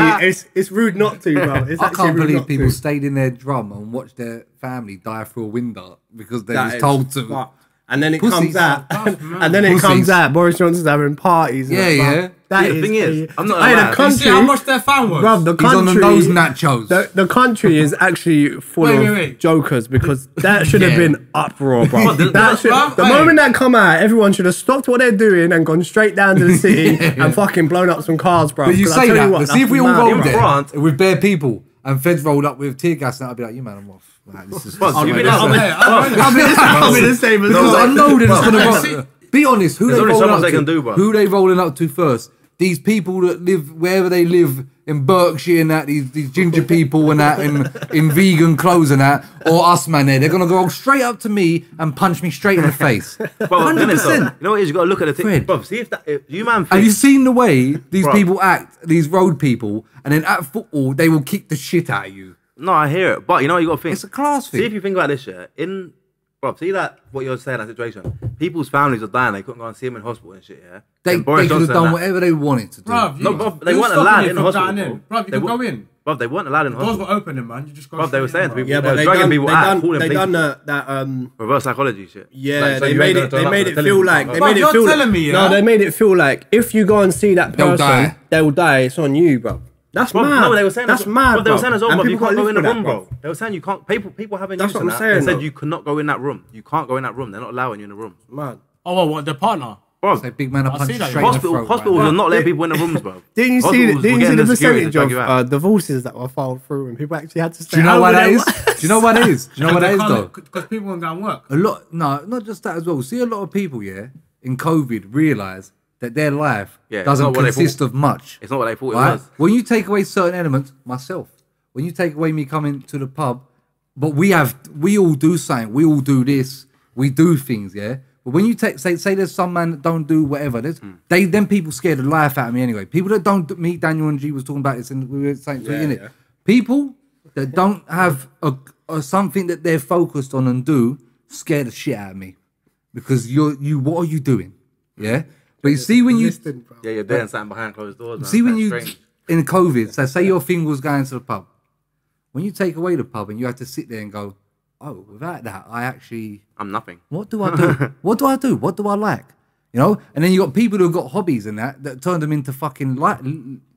it's rude not to, bro. It's I actually can't rude believe not people to. stayed in their drum and watched their family die through a window because they That was is told to. fucked. And then it Pussies. comes out, That's mad. and then it Pussies. comes out. Boris Johnson's having parties. and Yeah, that, bruv. yeah. That Yeah, the thing is, I'm not Hey, gonna lie. the You You see how country, much their fan was? bruv, the He's on the country, nose nachos. the country is actually full Wait, of wait. jokers because that should have Yeah. been uproar, bro. the- That should, bruv, the hey. moment that come out, everyone should have stopped what they're doing and gone straight down to the city and fucking blown up some cars, bro. But you 'Cause I say tell that, what, but see if we all that's rolled mad, there bro. France- with bare people and feds rolled up with tear gas, and I'd be like, "You man, I'm off." Like, this is Bro, this is you my mean lesson. I'm in the same as Because well. I know that it's Bro, gonna see- roll. Be honest, who There's they only so rolling much up they to? can do, bro. Who they rolling up to first? These people that live wherever they live in Berkshire and that, these ginger people and that, in vegan clothes and that, or us man there, they're gonna go straight up to me and punch me straight in the face. Bro, 100%. You know what it is? You gotta look at the thing. Fred. Bro, see if you man Have you think. seen the way these Bro. people act, these road people, and then at football they will kick the shit out of you? No, I hear it. But you know what you gotta think? It's a class See if thing. you think about this shit. Bro, see that what you're saying, that situation. People's families are dying, they couldn't go and see them in hospital and shit, yeah? They And Boris could have Johnson done and that- whatever they wanted to do. Bruv, No, you- bro, they who's weren't stopping allowed you in the from hospital. getting in? Bruv, you They can go wa- in. Bro, they weren't allowed in the Doors hospital. were opening, man. You just go Bruv, they were straight in, saying to bro. people, Yeah, they but were they dragging done, people they out, done, pulling they places. done that Reverse psychology shit. Yeah, Like, so they you made ain't it. gonna They turn made up it and tell feel them like. to They go. made You're it feel. telling me, No, yeah? they made it feel like if you go and see that They'll person, die. they'll die. It's on you, bro. That's Bro, mad. no, they were saying that's mad. Bro, they were bro. saying as well, And bro, you people can't go gotta in the live room, with bro. They were saying you can't. People having That's use what and I'm that. saying, They said though. you cannot go in that room. You can't go in that room. They're not allowing you in the room. Mad. Oh, what, the partner? Bro, Say big man, I punch see you that, straight yeah. in the throat. Hospitals are not letting people in the rooms, bro. Didn't you see? Hospitals Didn't were you see getting the security to percentage drag you out. of divorces that were filed through and people actually had to stay? Do you know home why with that their is? wives? Do you know what that is? Do you know what that is though? Because people won't go and work. A lot, no, not just that as well. See, a lot of people, yeah, in COVID realize that their life Yeah, it's doesn't not what they consist thought. of much. It's not what they thought it Right? was. When you take away certain elements, myself, when you take away me coming to the pub, but we all do something, we all do this, we do things, yeah. But when you take, say there's some man that don't do whatever, then people scare the life out of me anyway. People that don't meet Daniel and G was talking about this, and we were saying, innit? People that don't have a something that they're focused on and do scare the shit out of me, because what are you doing? Yeah. But you see when you Yeah, you're there and sitting behind closed doors, man. see when That's you strange. in COVID, so say your thing was going to the pub. When you take away the pub and you have to sit there and go, oh, without that, I'm nothing. what do I do? What do I do? What do I like? You know? And then you got people who've got hobbies and that turn them into fucking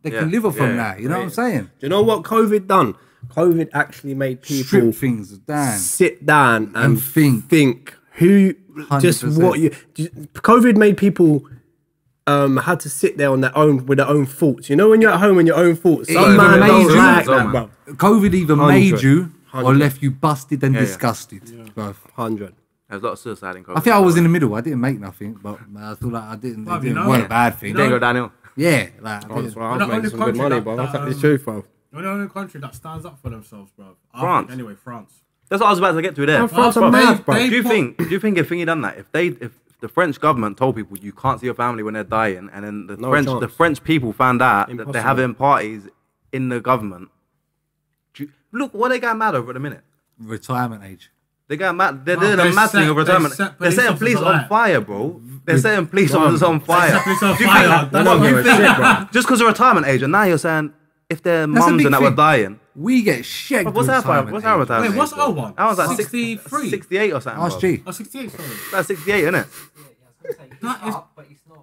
they can live off from that. You know what I'm saying? Do you know what COVID done? COVID actually made people Strip things down. sit down and think. Who 100%. COVID made people had to sit there on their own with their own thoughts. You know, when you're at home with your own thoughts, some even man made don't you- like Some that, man. bro. COVID either made you or 100. left you busted and disgusted. Bruv. 100. There's a lot of suicide in COVID. I think I was in the middle. I didn't make nothing, but I feel like I didn't. Bruv, It you didn't know- weren't a bad thing. There you go, Daniel. Yeah, like I That's didn't. why I We're was the making only some good country money, that- bro. that, That's the truth, bro. We're the only country that stands up for themselves, bro. France. Anyway, France. That's what I was about to get to there. France Bro, are mad, bro. they- Do you think if thingy done that, if the French government told people you can't see your family when they're dying, and then No the chance. French people found out that Impossible. they're having parties in the government, look what they got mad over at the minute. Retirement age. They got mad. They're Bro, doing a they mad thing set- of retirement. they set They're setting police police officers on alight. fire, bro. They're setting police officers on fire. Police on Do you fire. think- That's don't what give you a think. shit, bro. Just because of retirement age, and now you're saying if their That's a mums big and that were thing. dying. We get shagged. What's with our fire? retirement What's our age. retirement? Wait, what's age, our bro? one? I was like 63. 68 or something. Ask bro. G. Oh, 68, sorry. That's 68, isn't it? That is...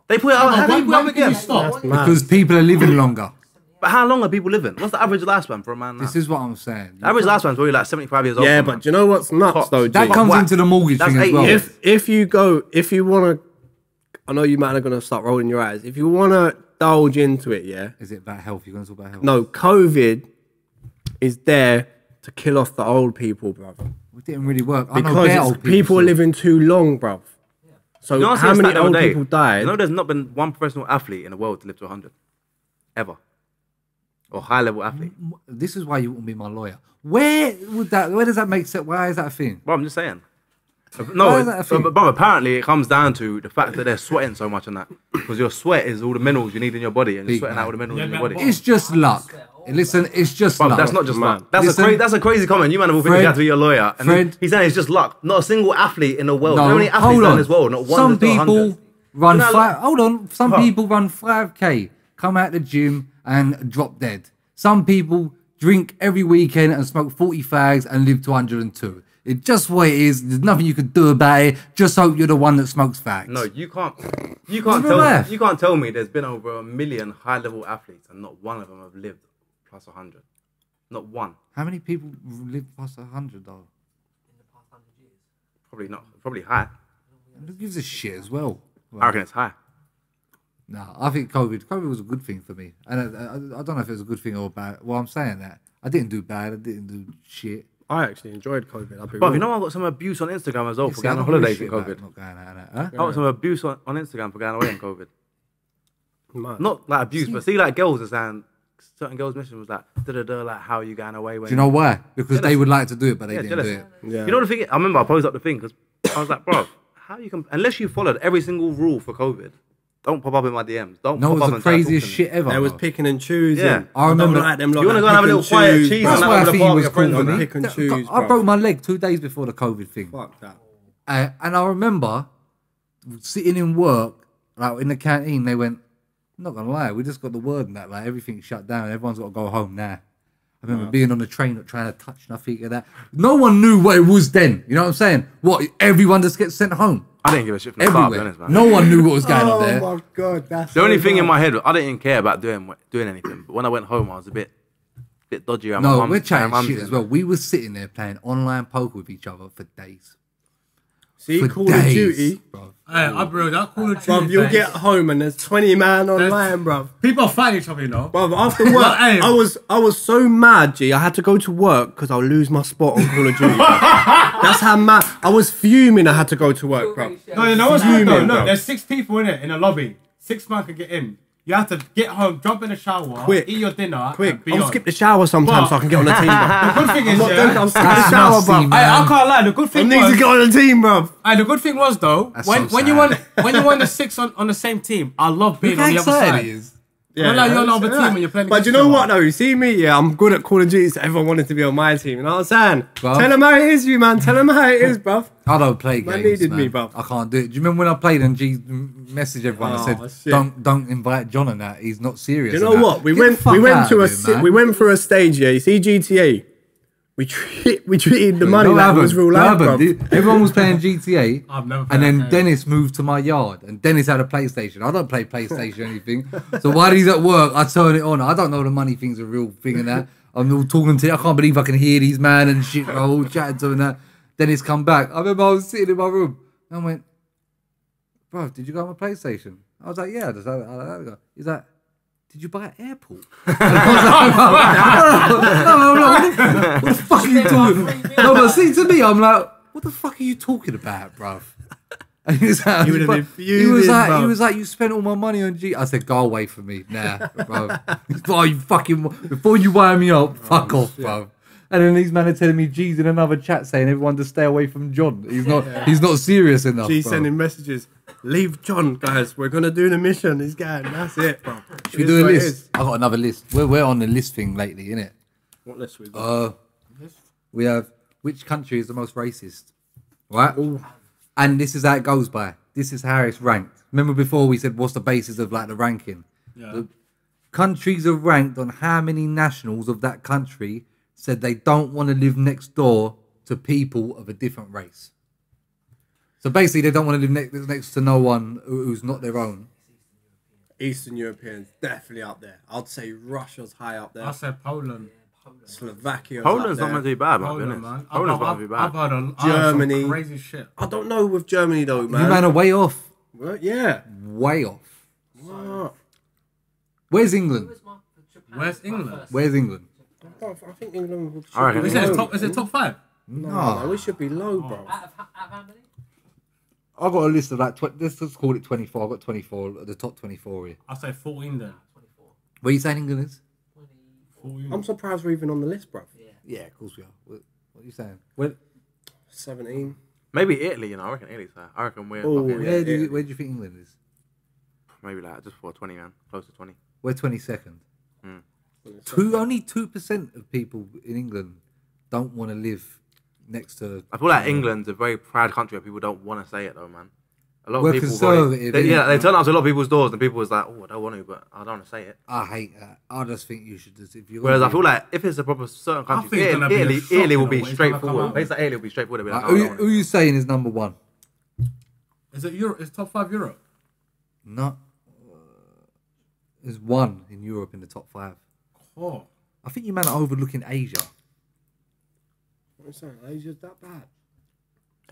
They put it out. How do When- you put it up when did you again? stop? Because people are living longer. But how long are people living? What's the average lifespan for a man now? This is what I'm saying. The average lifespan is probably like 75 years old. Yeah, for a but man. do you know what's nuts Tops. though? That G? comes Whack. into the mortgage That's thing as 8 well. years. If you want to, I know you man are gonna start rolling your eyes. If you want to indulge into it, yeah. Is it about health? You're going to talk about health? No, COVID is there to kill off the old people, bro. It didn't really work. I know Because bare it's old people are still. living too long, bro. So You know what I how seen a many stat the other old day? people died? You know, there's not been one professional athlete in the world to live to 100, ever, or high level athlete. This is why you wouldn't be my lawyer. Where does that make sense? Why is that a thing? Bro, I'm just saying. Why No, is that a thing? but apparently it comes down to the fact that they're sweating so much and that, because your sweat is all the minerals you need in your body, and you're Big sweating man. out all the minerals in your Yeah, body. man. It's just luck. Listen, it's just Bro, luck. that's not just Man. luck. That's a crazy comment. You man will think Fred- you have to be a lawyer. And Fred- he's saying it's just luck. Not a single athlete in the world. No, How many athletes hold are in on. this world? Not one Some that's got 100. people run You know, five. Hold on. Some Huh. people run 5K, come out the gym and drop dead. Some people drink every weekend and smoke 40 fags and live to 102. It's just what it is. There's nothing you can do about it. Just hope you're the one that smokes fags. No, you can't life. tell me there's been over 1 million high level athletes and not one of them have lived plus 100. Not one. How many people live past 100 though? Probably not. Probably high. Who gives a shit as well? I reckon it's high. No, I think COVID was a good thing for me. And I don't know if it was a good thing or bad. Well, I'm saying that. I didn't do bad. I didn't do shit. I actually enjoyed COVID. I'll be But real. you know I got some abuse on Instagram as well for See, I going on don't give a holidays shit in about COVID. not going out and that, huh? I got some abuse on Instagram for going away in COVID. Man. Not like abuse, but see like girls are saying, certain girls' mission was like, da-da-da, like how are you going away when Do you know why? Because they Jealous. would like to do it, but they Yeah, didn't jealous. do it. Yeah. You know the thing? I remember I posted up the thing because I was like, bro, how you can, unless you followed every single rule for COVID, don't pop up in my DMs. Don't No, pop it up was and the try to talk craziest to me. shit ever. There was bro. picking and choosing. Yeah. I remember- don't like them. You wanna go and have a little quiet cheese That's and why I over the think park it with was your cool friends for and me. that. Pick and choose, I bro. broke my leg 2 days before the COVID thing. Fuck that. And I remember sitting in work, like in the canteen, they went, I'm not gonna lie, we just got the word and that, like everything's shut down, everyone's got to go home now. I remember being on the train, not trying to touch nothing of that. No one knew what it was then. You know what I'm saying? What, everyone just gets sent home? I didn't give a shit from the start, to be Everywhere. honest, man. No one knew what was going on there. my god, that's The only thing in my head, I didn't even care about doing anything. But when I went home, I was a bit dodgy. around my No, mum- we're chatting my mum's shit as well. We were sitting there playing online poker with each other for days. See, for Call days, of Duty. bro. Hey, I'll be real. That Call of Duty. Bruv, you'll thing, get home and there's 20 man online, bruv. people are fighting each other, you know. Bruv, after work, Hey. I was so mad, G. I had to go to work because I'll lose my spot on Call of Duty. bruv. That's how mad. I was fuming I had to go to work, bruv. No, you know what's good Fuming, though? Look, bro. there's 6 people in it in a lobby. 6 man can get in. You have to get home, jump in the shower, Quick. eat your dinner, Quick, and be I'll on. skip the shower sometimes so I can get on the team, bruv. The good thing is, I'm skipping the That's shower, nasty, bruv. man. I can't lie. The good I thing need was, to get on the team, bruv. the good thing was though, That's when so when you sad. when you won the 6 on the same team, I love being on the other excited side. he is. Yeah, like you're on the other team when you're playing. But against you know each what other. though? You see me, yeah, I'm good at Call of Duty, so everyone wanted to be on my team. You know what I'm saying? Bruv. Tell them how it is, you man. Tell them how it is, bruv. I don't play Man games, needed man. me, bruv. I can't do it. Do you remember when I played and G messaged everyone Oh, and said, shit. don't invite John and that. He's not serious. You and know that." what? We Get the went fuck we went out to of here, man. we went through a stage, yeah. You see GTA? We treated the money No, like it happened. was real No, life, happened. bruv. Everyone was playing GTA, I've never played and then that game. Dennis moved to my yard, and Dennis had a PlayStation. I don't play PlayStation or anything, so while he's at work, I turn it on. I don't know the money thing's a real thing and that. I'm all talking to. I can't believe I can hear these man and shit. I'm all chatting to him and that. Dennis come back. I remember I was sitting in my room. And I went, bro, did you go on my PlayStation? I was like, yeah. He's like, did you buy at airport? And I was like, what the fuck are you talking? No, but see, to me, I'm like, what the fuck are you talking about, bruv? And he was like, You would've been he was fuming, like, bruv. he was like, you spent all my money on G. I said, go away from me, nah, bro. Oh, you fucking, before you wire me up, fuck off, bro. And then these men are telling me G's in another chat saying everyone to stay away from John. He's not serious enough. She's bro. sending messages. Leave John, guys. We're gonna do the mission. He's going. That's it, bro. Should we do a list? I got another list. We're on the list thing lately, innit? What list we got? We have which country is the most racist, right? And this is how it goes by. This is how it's ranked. Remember before we said what's the basis of like the ranking? Yeah. The countries are ranked on how many nationals of that country said they don't want to live next door to people of a different race. So basically, they don't want to live next to no one who's not their own. Eastern Europeans definitely up there. I'd say Russia's high up I there. said Poland. Slovakia. Poland's not meant to be bad, man. Poland, Poland's man. not meant to be I've bad. heard Germany. some crazy shit. I don't know with Germany though, man. You man are way off. Well, yeah. Way off. What? Where's England? Where's England? Where's England? I think England should I reckon be Is it low. top? Is it top 5? No, No. man, we should be low, bro. Out of how many? I've got a list of like, let's just call it 24. I've got 24, the top 24 here. I'll say 14 then. 24. Where are you saying England is? 14. I'm surprised we're even on the list, bro. Yeah, of course we are. What are you saying? Where, 17. Maybe Italy, you know. I reckon Italy's high. I reckon we're Oh, fucking, yeah. where do you think England is? maybe like just for 20, man. Close to 20. We're 22nd. Mm. Only 2% of people in England don't want to live next to. I feel like England's a very proud country where people don't want to say it though, man. A lot We're of people conservative, innit? they turn up to a lot of people's doors and people was like, oh, I don't want to, but I don't want to say it. I hate that. I just think you should just if you. Whereas I feel like if it's a proper certain country, think it's gonna be a Italy, shock, Italy you will know, be when it's gonna come straightforward. out. Places like Italy will be straightforward. They'll be like, Like, "No, I don't want who it." you saying is number one? Is it Europe? Is top 5 Europe? No. There's one in Europe in the top 5. Oh. I think you man are overlooking Asia. What are you saying? Asia's that bad?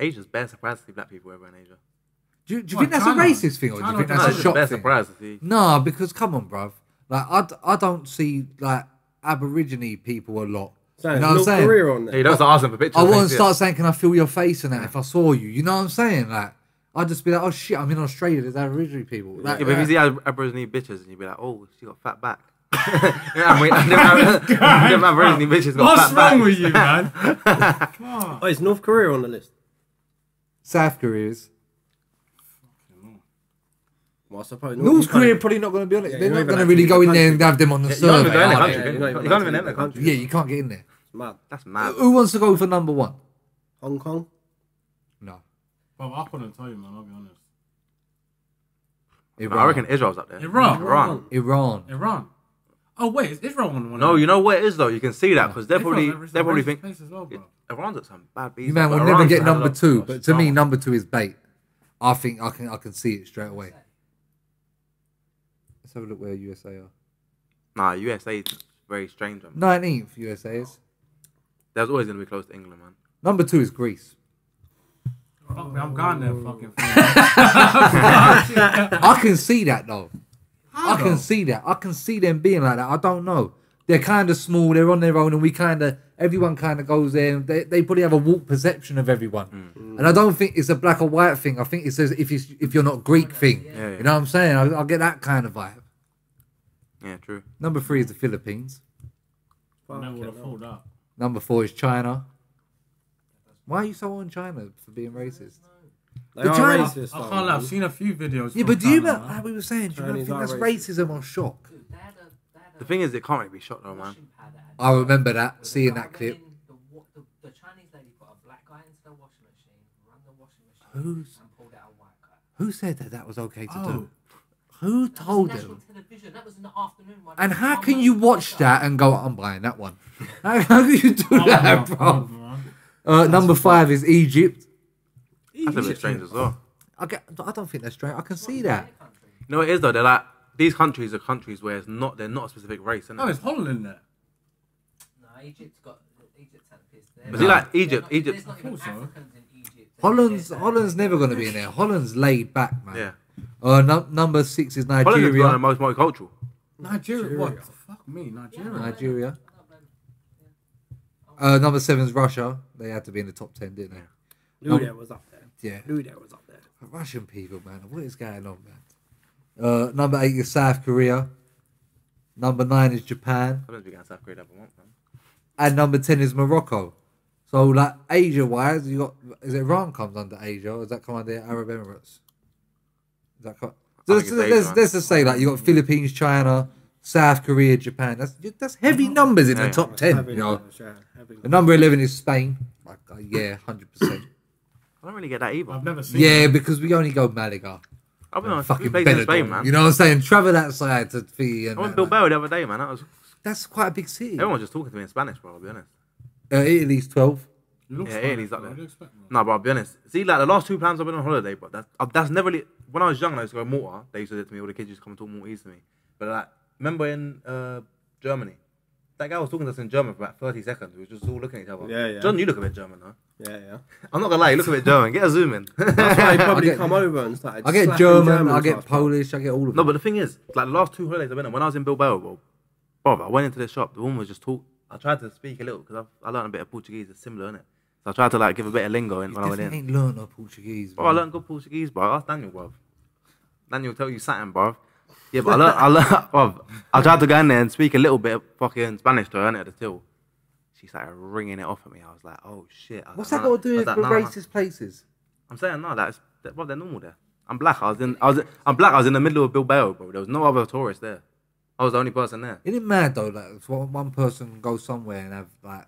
Asia's bare surprised to see black people ever in Asia. Do you What, think that's China? a racist thing or do you China think does that's It's a just shock bare thing? surprised to see. No, because come on, bruv. Like I don't see like Aborigine people a lot. Saying, You know what I'm North saying? Korea on Yeah, there. you don't start asking for pictures. I they wouldn't see it. start saying, "Can I feel your face?" and that if I saw you. You know what I'm saying? Like I'd just be like, "Oh shit, I'm in Australia. There's Aborigine people." Like, Yeah, but if you see Aborigine bitches and you'd be like, oh, she got fat back. Them Aborigine bitches got What's fat back. wrong with you, man? Oh, is North Korea on the list? South Korea's. Well, I suppose North Korea probably not going to be on it. Yeah, They're you're not even going to actually really in go the in there country. and have them on the You can't survey. even go in the are country. they? Yeah, You you're not can't even even enter the country. Yeah, you can't get in there. It's mad. That's mad. Who wants to go for number one? Hong Kong? No. Bro, I couldn't tell you, man. I'll be honest. Iran. I reckon Israel's up there. Iran. Iran. Oh wait, is Israel one? No, you know what it is though. You can see that because they're probably Israel's think place as well, bro. Iran's at some bad beats. You man will but never Iran's get had a number lot- two, but to me, strong. number two is bait. I think I can see it straight away. Let's have a look where USA are. Nah, USA is very strange. Man. 19th USA is. There's always gonna be close to England, man. Number two is Greece. Fuck me, I'm going there. Fucking. I can see that though. I can see that. I can see them being like that. I don't know. They're kind of small. They're on their own, and everyone kind of goes there. And they probably have a warped perception of everyone. And I don't think it's a black or white thing. I think it says if you're not Greek thing. Yeah. You know what I'm saying? I'll get that kind of vibe. Yeah, true. Number 3 is the Philippines. I never would have thought that. Number 4 is China. Why are you so on China for being racist? They But are China- racist. I though, can't lie, I've man. seen a few videos. Yeah, from but do you China, know, man. like we were saying, do you not Chinese think are that's racist. racism or shock? The thing is, it can't really be shot though, man. I remember that, seeing that clip. The Chinese lady put a black guy into the washing machine, run the washing machine, Who's- and pulled out a white guy. Who said that was okay to Oh. do? Who told National them? television. That was in the afternoon. One And how can you watch that and go, I'm buying that one? How can you do that, bro? Number 5 is Egypt. That's a bit strange as well. I don't think that's straight. I can see that. You know what it is though? They're like, these countries are countries where they're not a specific race, innit? No, it's Holland in there. No, Egypt's had a piss there. But see, like Egypt, There's not even thought so. Africans in Egypt. Holland's never going to be in there. Holland's laid back, man. Yeah. Number 6 is Holland is one of the Nigeria. most multicultural. Nigeria. What? Fuck me, Nigeria. Nigeria. Number 7 is Russia. They had to be in the top 10, didn't they? Luda was up there. Yeah. Luda was up there. Russian people, man. What is going on, man? Number 8 is South Korea. Number 9 is Japan. I don't think South Korea ever want, man. And number 10 is Morocco. So, like, Asia-wise, is it Iran comes under Asia, or does that come under Arab Emirates? Is that let's just say, like, you got Philippines, China, South Korea, Japan. That's heavy numbers in the top 10, you know. The number 11 is Spain. Like, yeah, 100%. I don't really get that either. I've never seen. Yeah, because we only go Malaga. I'll be honest, Fucking who plays in Benidorm. Spain, man? You know what I'm saying? Travel that side to Fiji. I went to Bilbao the other day, man. That's quite a big city. Everyone was just talking to me in Spanish, bro. I'll be honest. Italy's 12. You look Yeah, Spanish, Italy's up bro. there. You expect, bro. No, but I'll be honest. See, like the last 2 times I've been on holiday, but that's never really. When I was young, I used to go to Malta. They used to do it to me. All the kids used to come and talk Maltese to me. But like, remember in Germany, that guy was talking to us in German for about 30 seconds. We were just all looking at each other. Yeah, yeah. John, you look a bit German, though. Yeah. I'm not gonna lie, you look a bit German. Get a zoom in. That's why he probably get- come over and started. I get slapping German, I to get us, bro. Polish, I get all of them. No, but the thing is, like the last 2 holidays I've been on, when I was in Bilbao, bro, I went into the shop. The woman was just talking. I tried to speak a little because I learned a bit of Portuguese. It's similar, isn't it? So I tried to like give a bit of lingo in when I went in. ain't learned no Portuguese. Bro, I learned good Portuguese, bro. Ask Daniel, bro. Daniel will tell you something, bro. Yeah, but I learned, bro. I tried to go in there and speak a little bit of fucking Spanish to her, innit, at the till. She started ringing it off at me. I was like, oh shit. What's that got to do with racist places? I'm saying no, bro, they're normal there. I'm black. I'm black. I was in the middle of Bilbao, bro. There was no other tourists there. I was the only person there. Isn't it mad though? Like, if one person goes somewhere and have like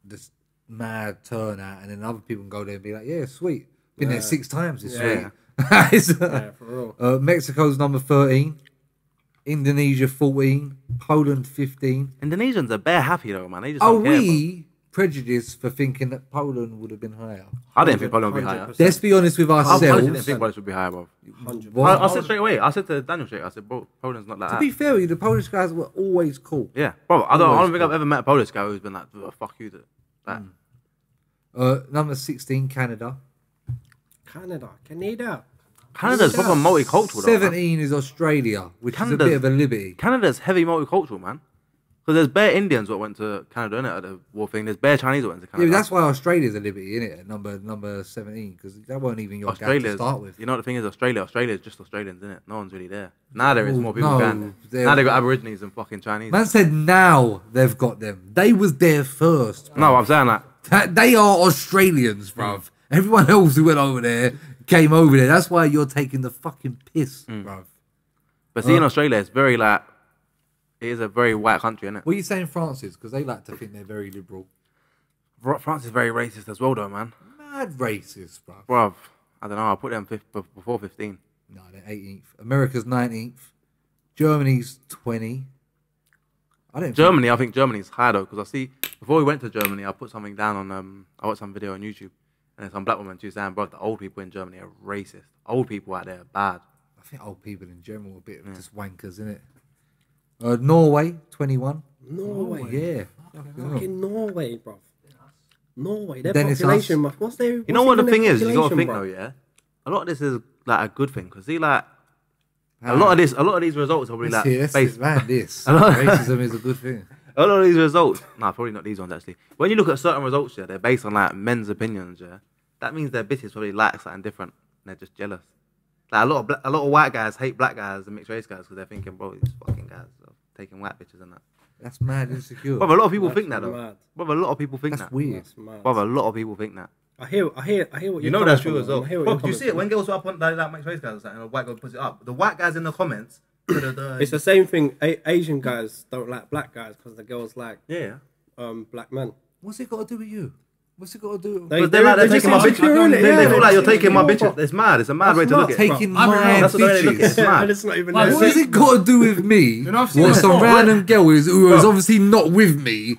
this mad turnout, and then other people can go there and be like, "Yeah, sweet, been there 6 times this week." Yeah, for real. Mexico's number 13, Indonesia 14, Poland 15. Indonesians are bare happy though, man. They just Are don't care, bro. we prejudiced for thinking that Poland would have been higher? I didn't think Poland would be higher. 100%. Let's be honest with I honestly didn't ourselves. think Poland would be higher, bro. 100%. What? I said straight away. I said to Daniel straight. I said, bro, Poland's not like To that. be fair, the Polish guys were always cool. Yeah, bro. I don't Always think I've ever met a Polish guy who's been like, "Oh, fuck you." Like, Number 16, Canada. Canada. Canada's proper multicultural. Though, man. 17 is Australia, which is a Canada's- bit of a liberty. Canada's heavy multicultural, man. Because there's bare Indians that went to Canada, innit, at the war thing. There's bare Chinese that went to Yeah, Canada. but that's why Australia's a liberty, innit? Number 17, because that weren't even your gap to Australia's. start with. You know what the thing is? Australia's just Australians, innit? No one's really there. Now there is Ooh, more people no, going. they're- Now they got Aborigines and fucking Chinese. Man said now they've got them. They was there first. No, I'm saying like, They are Australians, bruv. Everyone else who went over there came over there. That's why you're taking the fucking piss, bruv. but see, in Australia, it's very like, it is a very white country, innit? What are you saying France is? Because they like to think they're very liberal. France is very racist as well, though, man. Mad racist, bruv. Bruv, I don't know. I'll put them before 15. No, they're 18th. America's 19th. Germany's 20. I don't. Germany, I think Germany's higher though, because I see before we went to Germany, I put something down on I watched some video on YouTube, and there's some black woman too saying, bro, the old people in Germany are racist. Old people out there are bad. I think old people in general are a bit of just wankers, innit? Norway 21. Norway. Yeah. Fucking Norway, bro. Norway, their Then it's population. What's their? You know what the thing is? You got to think bro? though, yeah. A lot of this is like a good thing because see, like a lot of these results are really like based. Racism is a good thing. A lot of these results, nah, probably not these ones actually. When you look at certain results, yeah, they're based on like men's opinions, yeah. That means their bitches probably like something different. And they're just jealous. Like a lot of white guys hate black guys and mixed race guys because they're thinking, bro, these fucking guys are taking white bitches and that. That's mad insecure. But a lot of people think that though. Mad. But a lot of people think That's that. weird. But a lot of people think that. I hear what You know that's true as well. Bro, do you see it when girls are up on like mixed race guys or something, and a white girl puts it up? The white guys in the comments. It's the same thing. Asian guys don't like black guys because the girls like black men. What's it got to do with you? What's it got to do? Because they're taking my bitches. They feel like you're taking my bitches. It's mad. It's a mad way to look at it. Taking my That's the way they look at it. It's bitches. mad. It's not even. What has it got to do with me? You know, I've seen What it some before. random girl who is obviously not with me,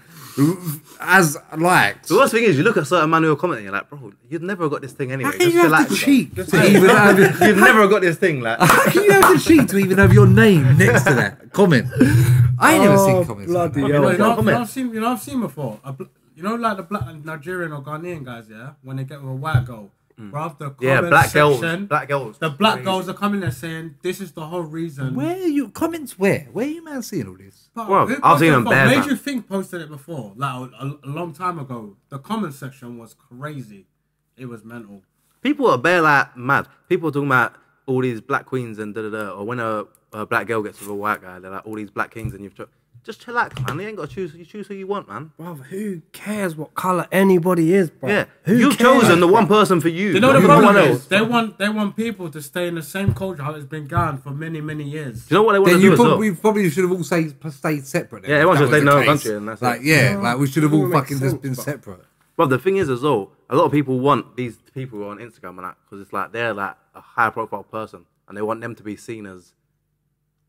as liked. The worst thing is, you look at certain man who are commenting, you're like, bro, you'd never got this thing anyway. How can you have the cheek Just to even have it? You've never got this thing, like. How can you have the cheek to even have your name next to that comment? I ain't never seen comments. Like bloody that. hell. I've seen before. You know, like the black Nigerian or Ghanaian guys, yeah, when they get with a white girl, bruv, the comment black section, girls. The black girls are coming there saying, "This is the whole reason." Where are you comments? Where are you man seeing all this? Well, Who I've seen posted them it bare, Made man. You Think posted it before, like a long time ago. The comment section was crazy. It was mental. People are bare like mad. People are talking about all these black queens and da-da-da. Or when a black girl gets with a white guy, they're like, all these black kings and you've... Just chillax, man. You ain't got to choose. You choose who you want, man. Bro, who cares what colour anybody is, bro? Yeah. Who You've cares? chosen the one person for you. You know the no problem one is else. they want people to stay in the same culture how it's been going for many years. Do you know what they want Then to do as well? we probably should have all stayed separate. Then, Yeah, everyone if should that stay in was their the own case. country and that's like, it. yeah, like we should have all Doesn't make fucking just sense, been bro. separate. But the thing is as well, a lot of people want these people on Instagram and that because it's like they're like a high profile person and they want them to be seen as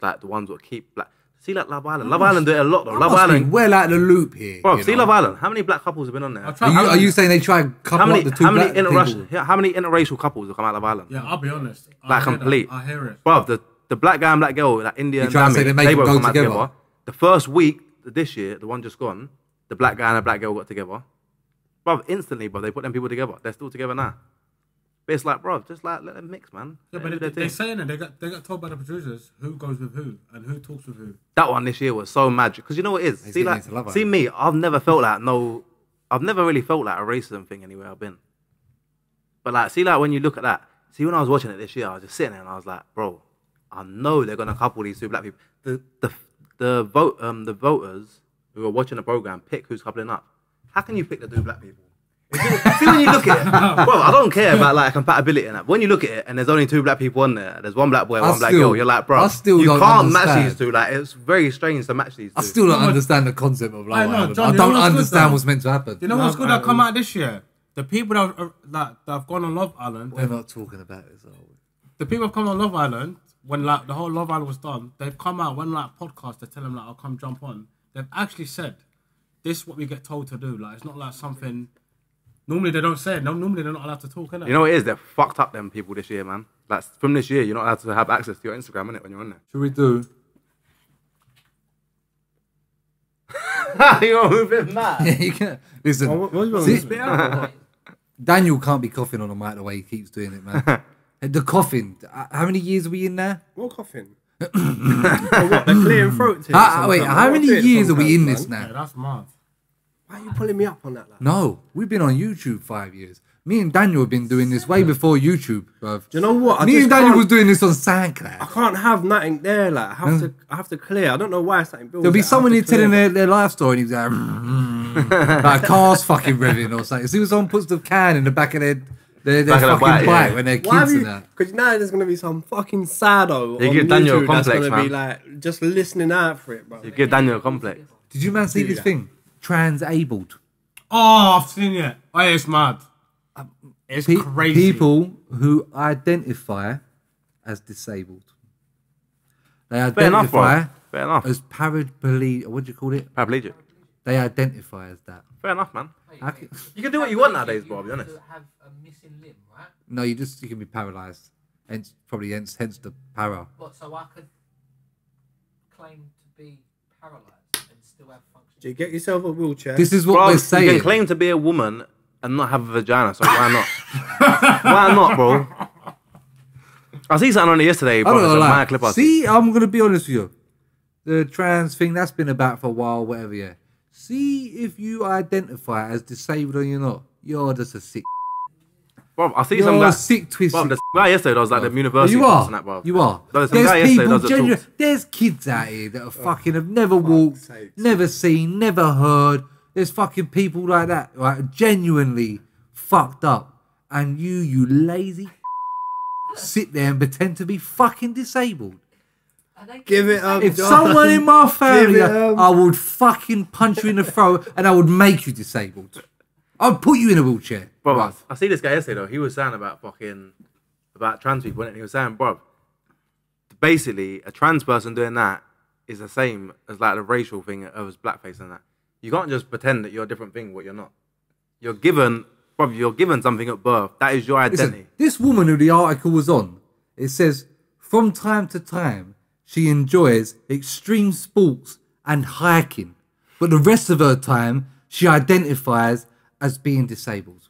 like the ones that keep black. See like Love Island. Love Island do it a lot though. Love Island. We're like the loop here. Bro, you see know? Love Island. How many black couples have been on there? Are you saying they try and couple up the two black people? How many interracial couples have come out of Love Island? Yeah, I'll be honest. Like complete. I hear it. Bro, the black guy and black girl, like India You and try and say Dami, they make them both go come out together? The first week this year, the one just gone, the black guy and the black girl got together. Bro, instantly, bro, they put them people together. They're still together now. But it's like, bro, just like let them mix, man. Yeah, Let them do but their they thing. saying it. They got told by the producers who goes with who and who talks with who. That one this year was so magic because you know what it is. He's See, getting like, into Love see Island. me. I've never really felt like a racism thing anywhere I've been. But like, see, like when you look at that, see when I was watching it this year, I was just sitting there and I was like, bro, I know they're gonna couple these two black people. The voters who are watching the program pick who's coupling up. How can you pick the two black people? See when you look at it, bro, I don't care about like compatibility and that. But when you look at it and there's only two black people on there, there's one black boy, one black girl, you're like, bro, you don't can't match understand. these two. Like, it's very strange to match these two. I still don't understand the concept of Love I know, Island. John, I you know don't what's good understand though? what's meant to happen. You know what's good that come out this year? The people that have gone on Love Island, We're not talking about this, are we? the people have come on Love Island when like the whole Love Island was done. They've come out when like podcasts. They tell them like, "I'll come jump on." They've actually said, "This is what we get told to do." Like it's not like something. Normally they don't say it. Normally they're not allowed to talk. Innit? You know what it is? They're fucked up, them people this year, man. Like, from this year, you're not allowed to have access to your Instagram, innit, when you're on there. Should we do? You're moving mad. Yeah, you can. Listen, What's see, Daniel can't be coughing on the mic the way he keeps doing it, man. The coughing. How many years are we in now? What coughing? What, the clearing throat thing? Wait, how many years are we in this Yeah, now? that's mad. Why are you pulling me up on that? Like? No, we've been on YouTube 5 years. Me and Daniel have been doing this way before YouTube, bruv. Do you know what? Me and Daniel was doing this on SoundCloud. I can't have nothing there. Like I have to clear. I don't know why something builds. There'll be I have someone to here clear. telling their life story and he's like, like a car's fucking revving or something. See when someone puts the can in the back of their Back of the fucking bike, bike yeah. when they're Why have kids you? and that. Because now there's gonna be some fucking sado You on give Daniel a YouTube that's complex, gonna be man. like just listening out for it, bro. You give Daniel a complex. Did you man see this that. thing? Transabled. Oh, I've seen it. Oh, yeah, it's mad. It's crazy. People who identify as disabled. They Fair enough, bro. identify Fair enough. as paraplegic. What do you call it? Paraplegic. They identify as that. Fair enough, man. How can- You can do what you want nowadays, bro, I'll be honest. To have a missing limb, right? No, you can be paralysed. Hence the para. What? So I could claim to be paralysed and still have function. Do you get yourself a wheelchair? This is what Bro, we're you saying. can claim to be a woman and not have a vagina, so why not? Why not, bro? I see something on it yesterday, bro. I don't know, like, clip I see, I'm gonna be honest with you. The trans thing that's been about for a while, whatever. Yeah. See if you identify as disabled or you're not. You're just a sick. Bro, I see You're some a guy. sick twist. Bro, the guy yesterday does like the university. You are. And that, bro. You are. There's some guy yesterday does the talks. There's kids out here that are fucking have never walked, never seen, never heard. There's fucking people like that, right? Genuinely fucked up, and you lazy, sit there and pretend to be fucking disabled. Give it up. If someone in my family, Give it up. I would fucking punch you in the throat, and I would make you disabled. I'd put you in a wheelchair. Bro, Right. I see this guy yesterday though. He was saying about trans people, and he was saying, bro, basically a trans person doing that is the same as like the racial thing of blackface and that. You can't just pretend that you're a different thing, what you're not. You're given something at birth. That is your identity. Listen, this woman who the article was on, it says, from time to time, she enjoys extreme sports and hiking, but the rest of her time, she identifies as being disabled.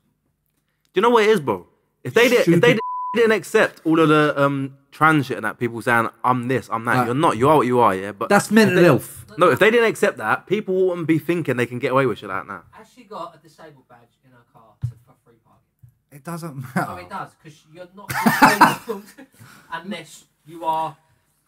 Do you know what it is, bro? If they didn't accept all of the trans shit and that, people saying I'm this, I'm that, you're not. You are what you are, yeah. But That's mental health. No, if they didn't accept that, people wouldn't be thinking they can get away with shit like that now. Has she got a disabled badge in her car for free parking? It doesn't Oh, matter. it does, because you're not disabled unless you are.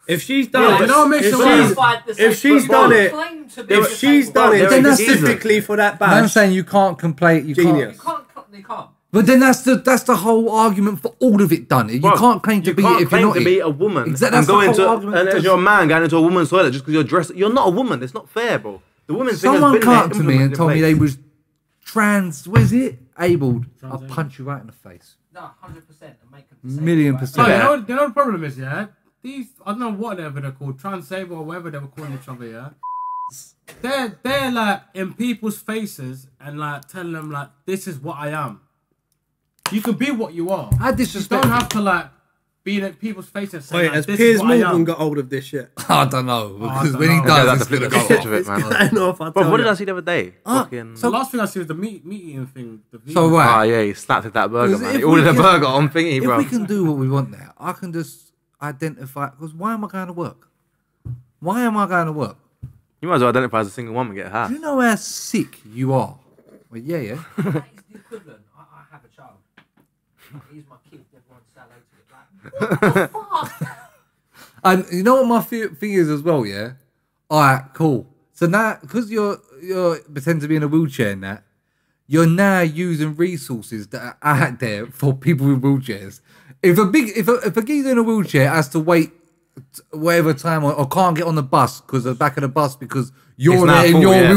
If she's done you it, know what makes it worse? if she's done it, claim to be if she's disabled. done it Then that's specifically for that Man badge, saying you can't complain. You Genius. can't. They can't. But then that's the whole argument for all of it done. You Bro, can't claim to you be can't it if you're claim not to it. be a woman Exactly, and that's the go whole into argument. and as you're a man going into a woman's toilet just because you're dressed. You're not a woman. It's not fair, bro. The women's thing has Someone been come there, up to me and implemented told in me they place. was trans. What is it? Abled. I'll punch you right in the face. No, 100%. And make them disabled. Million right? percent. No, you know the problem is, yeah? These, I don't know whatever they're called, Transabled or whatever they were calling each other, yeah? They're like in people's faces and like telling them like, this is what I am. You can be what you are. I You disrespect. don't have to like be in people's face and say wait, like, has this Piers is what I Morgan am. got hold of this shit? I don't know because don't when he know. Okay, I have does, to it's flip the gonna concept of it, man. I know if I Bro, tell what did you. I see the other day? Fucking. The last thing I see was the meat eating thing. The vegan So Ah, right. yeah, he slapped at that burger, Because man. if He we ordered a can- burger on thingy, If bro. we can do what we want there, I can just identify. Because why am I going to work? Why am I going to work? You might as well identify as a single woman and get a house. Do you know how sick you are? Well, yeah. That is the equivalent. I have a child. He's my kid. Everyone say hello to it. Like, what the fuck? And you know what my thing is as well, yeah? Alright, cool. So now, because you're pretend to be in a wheelchair and that, you're now using resources that are out there for people with wheelchairs. If a geezer in a wheelchair has to wait whatever time or can't get on the bus because the back of the bus because you're It's there not in full, your yeah.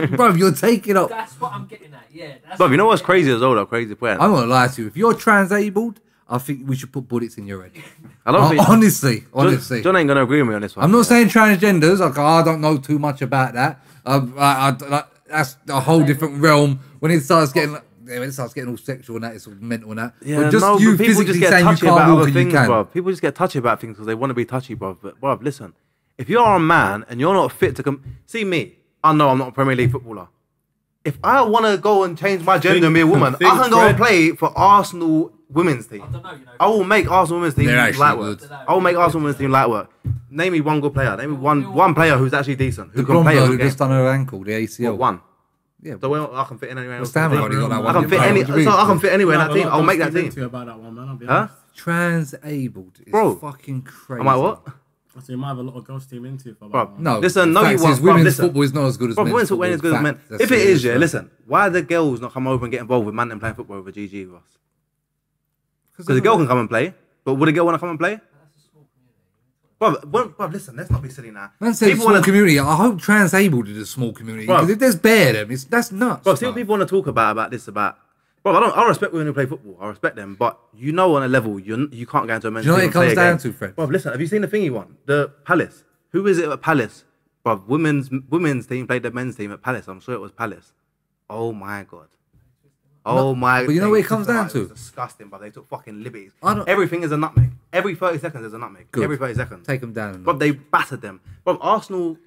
wheelchair, bro, you're taking up. That's what I'm getting at. Yeah. That's Bro, you know what what's I'm crazy as well, though? Crazy point. I'm gonna lie to you. If you're transabled, I think we should put bullets in your head. I don't think Honestly. John ain't gonna agree with me on this one. I'm not saying transgenders. Like, I don't know too much about that. That's a whole different realm. When it starts getting all sexual and that, it's all mental and that. Yeah, but just no, you but people physically just get saying you touchy can't about walk other and you things, can. bro. People just get touchy about things because they want to be touchy, bro. But, bro, listen, if you are a man and you're not fit to see me, I know I'm not a Premier League footballer. If I want to go and change my gender and be a woman, I can go and play for Arsenal women's team. I don't know, you know. I will make Arsenal women's team They're actually light work. good. I will make Arsenal women's team light work. Name me one good player. Name me one player who's actually decent. Who The can play a blonde good who game. just done her ankle, the ACL. What, one. Yeah, So I can fit in anywhere else. Stamford only got that I one. can fit Yeah, any. what do you mean? So I can fit anywhere in I that have a team. lot I'll of make that things team. into you about that one, man. I'll be Huh? honest. transabled is Bro. fucking crazy. Am I what? I say you might have a lot of girls team into you for Bro, about that one. No, Listen, no, the you fact want- is bro, women's listen. football is not as good as Bro, men's women's football. football ain't as good as Fact. men. That's If what it is, yeah, bro. listen. Why the girls not come over and get involved with man them playing football over GG with us? Because they're the girl not- can come and play, but would a girl want to come and play? Bro, listen, let's not be silly now. Man said People small wanna- community. I hope transabled is a small community. Bro. Because if there's bare them, that's nuts. Bro, see what bro. people want to talk about this, about. Bro, I respect women who play football. I respect them, but you know, on a level, you can't go into a men's Do you know team what it and play comes a down game. to, Fred? Bro, listen, have you seen the thingy one? The Palace. Who is it at Palace? Bro, women's team played the men's team at Palace. I'm sure it was Palace. Oh my god. Oh my. but you know they what it comes took- down it was to? disgusting, but they took fucking liberties. I don't- Everything is a nutmeg. Every 30 seconds is a nutmeg. Good. Every 30 seconds. Take them down. But they battered them. Bro, Arsenal's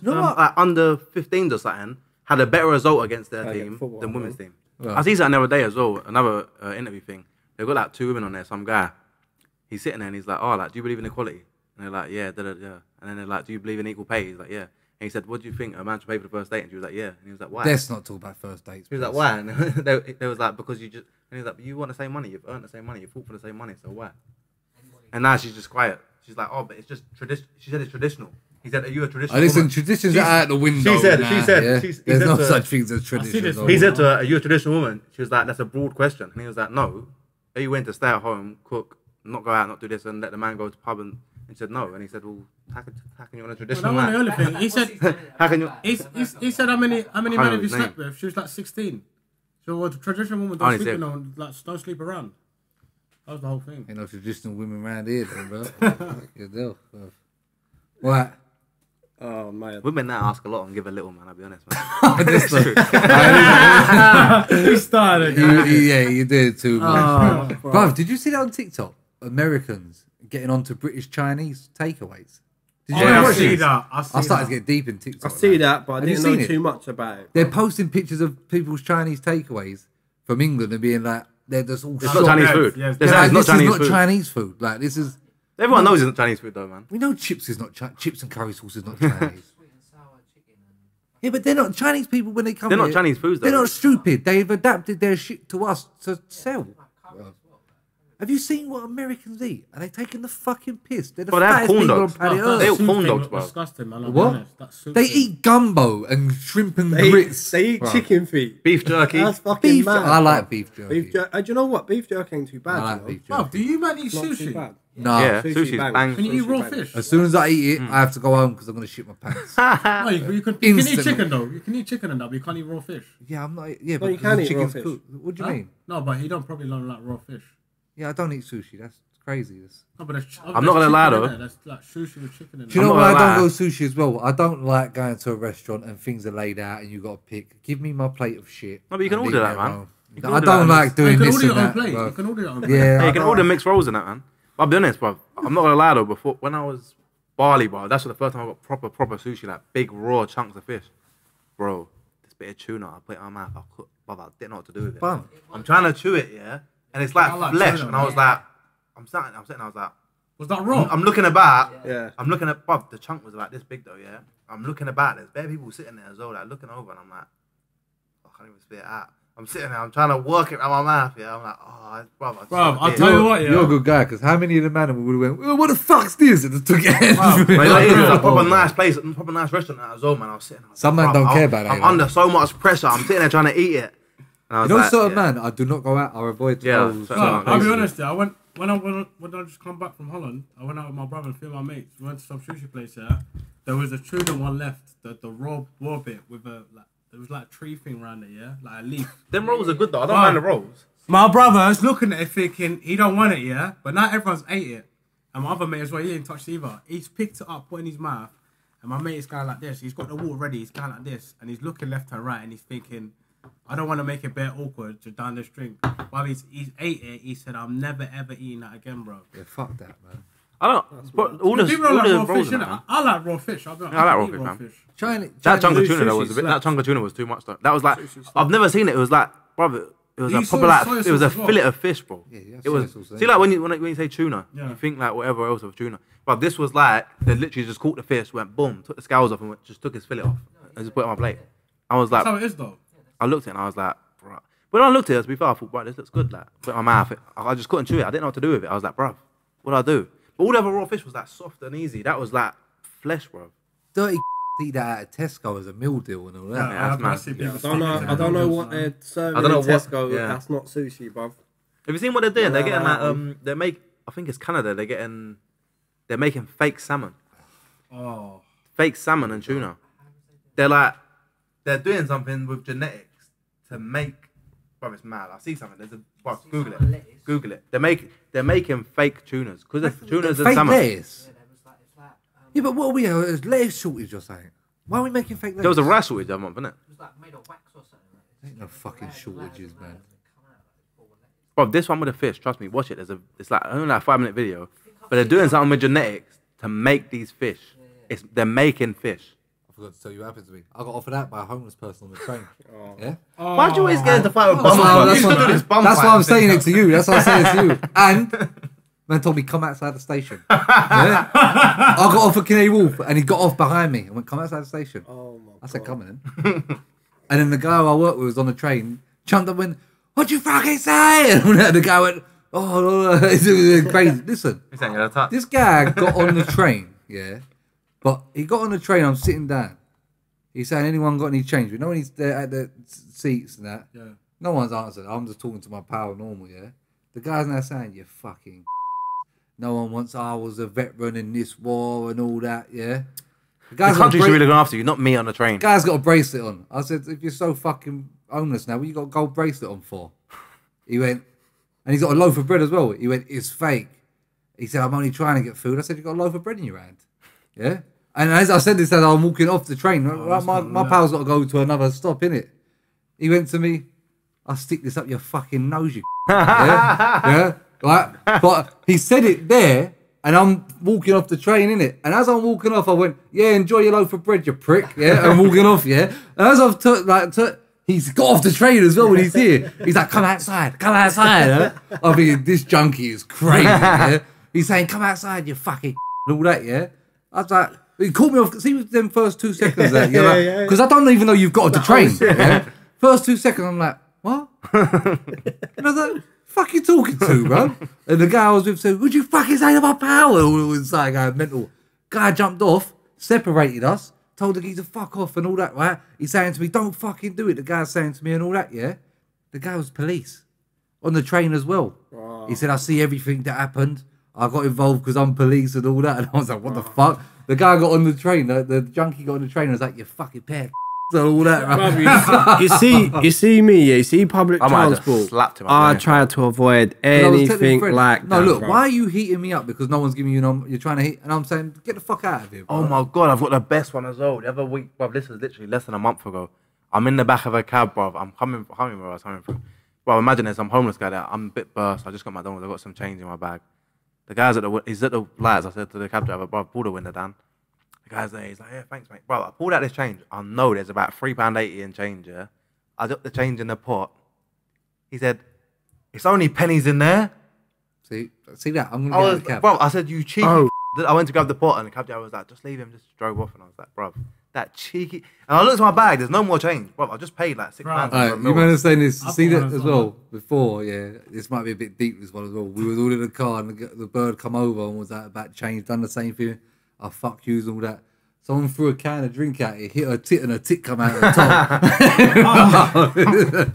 know what? like under 15s or something had a better result against their yeah, team football, than women's man. team. Right. I see something the other day as well, another interview thing. They've got like 2 women on there, some guy. He's sitting there and he's like, oh, like, do you believe in equality? And they're like, yeah, yeah. And then they're like, do you believe in equal pay? He's like, yeah. And he said, what do you think? A man should pay for the first date? And she was like, yeah. And he was like, why? Let's not talk about first dates. He was like, please. why? And they was like, because you just, and he was like, but you want the same money, you've earned the same money, you fought for the same money, so why? And now she's just quiet. She's like, oh, but it's just traditional. She said it's traditional. He said, are you a traditional Listen, woman? traditions are out the window. She said, now, she said, yeah? he There's said no to her- such things as this traditions. one. He said to her, are you a traditional woman? She was like, that's a broad question. And he was like, no. Are you willing to stay at home, cook, not go out, not do this, and let the man go to pub? And he said, no. And he said, well, how can you want a Well, traditional that wasn't the man? only thing. He said, How can you? he said how many men have you his slept name. with? She was like 16. So a traditional woman Only don't sleep, six. on, like, don't sleep around. That was the whole thing. Ain't no traditional women around here, then, bro. Good deal. What? Oh man. Women now ask a lot and give a little, man. I'll be honest, man. This one. He started. Yeah, you did too, man. Oh, Bruv, did you see that on TikTok? Americans getting onto British Chinese takeaways. Did you Oh, ever I watch see this? that. I started to get deep in TikTok. I see now. that, but I Have you didn't know seen it? too much about it. They're posting pictures of people's Chinese takeaways from England and being like, they're just all It's shocked. not Chinese Yes, food. yes. It's They're not like, Chinese this is not food. Chinese food. Like, this is... Everyone knows it's not Chinese food, though, man. We know chips is not chips and curry sauce is not Chinese. Yeah, but they're not Chinese people when they come They're not here. Chinese foods, though. They're not stupid. They've adapted their shit to us to sell. Have you seen what Americans eat? Are they taking the fucking piss? They're the Bro, they have fattest corn people on dogs. planet They Earth. all soup corn thing dogs, looked bro. disgusting, man. I'll be What? honest. That soup They thing. eat gumbo and shrimp and They grits. eat Bro. chicken feet. Beef jerky. That's fucking Beef. mad. I like beef jerky. Beef jerky. Do you know what? Beef jerky ain't too bad. I you like know? beef Bro, jerky. do you man eat Not too sushi? bad. No. Yeah, Sushi sushi's bang. bang. Can you eat Sushi raw bang. fish? As soon as I eat it, I have to go home because I'm gonna shit my pants. No, you can eat Instantly. chicken though. You can eat chicken and that, but you can't eat raw fish. Yeah, I'm not. Yeah, No, but you can the eat raw chicken's fish. cooked. What do you Huh? mean? No, but he don't probably learn like raw fish. Yeah, I don't eat sushi. That's crazy. No, but there's, I'm not gonna lie, though. That's like sushi with chicken in Do you I'm know not why I gonna don't lie. go sushi as well? I don't like going to a restaurant and things are laid out and you got to pick. Give me my plate of shit. No, but you can and order leave that, me man. alone. You can I order don't that. like You doing can this order and your own that. plate. bro. You can order your own plate. Yeah, Yeah, I you can don't- order mixed rolls and that, man. But I'll be honest, bro. I'm not gonna lie though. Before when I was Bali, bro, that's the first time I got proper sushi, like big raw chunks of fish, bro. This bit of tuna, I put it in my mouth. I cook, brother. I didn't know what to do with it. Bum. I'm trying to chew it, yeah, and it's like I like flesh. tuna, And I was like, I'm sitting, I was like, Was that raw? I'm looking about. Yeah. I'm looking at, bruv, the chunk was like this big though, yeah. I'm looking about. There's bare people sitting there as well, like looking over, and I'm like, oh, I can't even spit it out. I'm sitting there, I'm trying to work it around my mouth, yeah. I'm like, oh, bruv, Bruv, I'll tell you what, yeah. You're a good guy because how many of the man would have went, "Well, what the fuck's this?" and just took it. Mate, like, it was a proper Oh, nice place, proper nice restaurant as well, man. I was sitting there, Some man bruv, don't care about that, I'm you know. under so much pressure. I'm sitting there trying to eat it. And I was You know, like, sort of yeah. man, I do not go out. I avoid. Yeah, trolls. so- No, I'll be Basically. honest. Yeah, I went when I just come back from Holland. I went out with my brother and a few of my mates. We went to some sushi place. Yeah, there was a tuna one left, the raw bit with a like there was like a tree thing around it. Yeah, like a leaf. Them rolls are good though. I don't Bruv. mind the rolls. My brother's looking at it thinking he don't want it. Yeah, but now everyone's ate it, and my other mate as well. He didn't touch it either. He's picked it up, put it in his mouth, and my mate is going like this. He's got the water ready. He's going like this, and he's looking left and right, and he's thinking, I don't want to make it bare awkward to down this drink. While he's ate it, he said, I'm never ever eating that again, bro. Yeah, fuck that, man. I don't. But all the People don't like raw rolls fish, in innit? that. I like raw fish. I'll be honest. I like can raw eat fish, man. China, That chunk of Sushi tuna that was a bit. slaps. That chunk of tuna was too much though. That was like I've never seen it. It was like, brother. It was You a saw proper the like soy it was a sauce as well. fillet of fish, bro. Yeah, yeah, It was soy sauce, see yeah. like when you say tuna, Yeah. you think like whatever else of tuna. But this was like they literally just caught the fish, went boom, took the scales off, and just took his fillet off and just put it on my plate. I was like, That's how it is, though. I looked at it and I was like, bro. When I looked at it, to be fair, I thought, bro, this looks good. Like, put it in my mouth. I just couldn't chew it. I didn't know what to do with it. I was like, bro, what do I do? But all the other raw fish was like soft and easy. That was like flesh, bro. dirty eat that at Tesco as a meal deal and all that. Yeah, that's see mad. people I stuff don't know. it I don't know in what noodles, they're serving I don't know in what- Tesco. yeah. That's not sushi, bruv. Have you seen what they're doing? They're getting like Yeah. they make. I think it's Canada. They're making fake salmon, Oh. fake salmon and tuna. They're doing something with genetics to make. Bro, it's mad. I see something. There's a. Bro, Google it. Google it. They're making fake tunas because there's tunas and Fake salmon. lettuce. Yeah, but what are we? There's lettuce shortage or something? Why are we making fake lettuce? There was a rice shortage that month, wasn't it? It was like made of wax or something. Ain't no fucking shortages, man. Bro, this one with the fish, trust me, watch it. It's like only like a 5-minute video, but they're doing something with genetics to make these fish. They're making fish. forgot to tell you what happened to me. I got offered out by a homeless person on the train. Yeah. Why'd you always get into fight with bum That's fights? why I'm saying it to you. That's why I'm saying it to you. And man told me come outside the station. Yeah? I got off at Canary Wharf and he got off behind me and went come outside the station. Oh my I said come in. And then the guy I worked with was on the train, jumped up and went, "What you fucking say?" And the guy went, "Oh, it was crazy." Listen, this guy got on the train, yeah, but he got on the train. I'm sitting down. He's saying, "Anyone got any change?" You know when he's there at the seats and that. Yeah. No one's answered. I'm just talking to my pal normal, yeah. The guy's now saying, "You fucking." No one wants. I was a veteran in this war and all that, yeah. The country should really go after you, not me on the train. Guy's got a bracelet on. I said, if you're so fucking homeless now, what you got a gold bracelet on for? He went, and he's got a loaf of bread as well. He went, it's fake. He said, I'm only trying to get food. I said, you got a loaf of bread in your hand. Yeah? And as I said this, as I'm walking off the train, my pal's got to go to another stop, innit? He went to me, I'll stick this up your fucking nose, you yeah? Yeah? Right? But he said it there, and I'm walking off the train, innit? And as I'm walking off, I went, yeah, enjoy your loaf of bread, you prick. Yeah, I'm walking off, yeah? And as I've he's got off the train as well when he's here. He's like, come outside. Yeah? I mean, this junkie is crazy, yeah? He's saying, come outside, you fucking and all that, yeah? I was like, he caught me off, see them first 2 seconds there, yeah? Because I don't even know you've got off the train, yeah? First 2 seconds, I'm like, what? And I was like, fuck you talking to, bro? And the guy I was with said, would you fucking say to my power? All inside, guy, mental. Guy jumped off, separated us, told the geezer fuck off and all that, right? He's saying to me, don't fucking do it. The guy's saying to me and all that, yeah? The guy was police on the train as well. Wow. He said, I see everything that happened. I got involved because I'm police and all that. And I was like, what the fuck? The guy got on the train, the junkie got on the train and was like, you fucking pair and all that, right? you see me, yeah, you see public transport. Slapped him. I try to avoid anything like that. No, look, bro. why are you heating me up? Because no one's giving you you're trying to heat, and I'm saying, get the fuck out of here, bro. Oh my God, I've got the best one as well. The other week, bruv, this was literally less than a month ago. I'm in the back of a cab, bruv. I'm coming where I was coming from. Well, imagine there's some homeless guy there. I'm a bit burst. I just got my donuts. I got some change in my bag. The guy's he's at the lights. I said to the cab driver, bruv, pull the window down. The guy's there, he's like, yeah, thanks, mate. Bro, I pulled out this change. I know there's about £3.80 in change, yeah? I dropped the change in the pot. He said, it's only pennies in there. See that? I'm going to get the cab. Bro, I said, you cheeky. I went to grab the pot and the cab driver was like, just leave him, just drove off. And I was like, bro, that cheeky. And I looked at my bag, there's no more change. Bro, I just paid like £6 for a meal. You might understand this. See that as well before, yeah. This might be a bit deep, this one as well. We was all in the car and the bird come over and was like, about change, done the same thing. I fuck yous and all that. Someone threw a can of drink at it, hit her tit, and her tit come out of the top.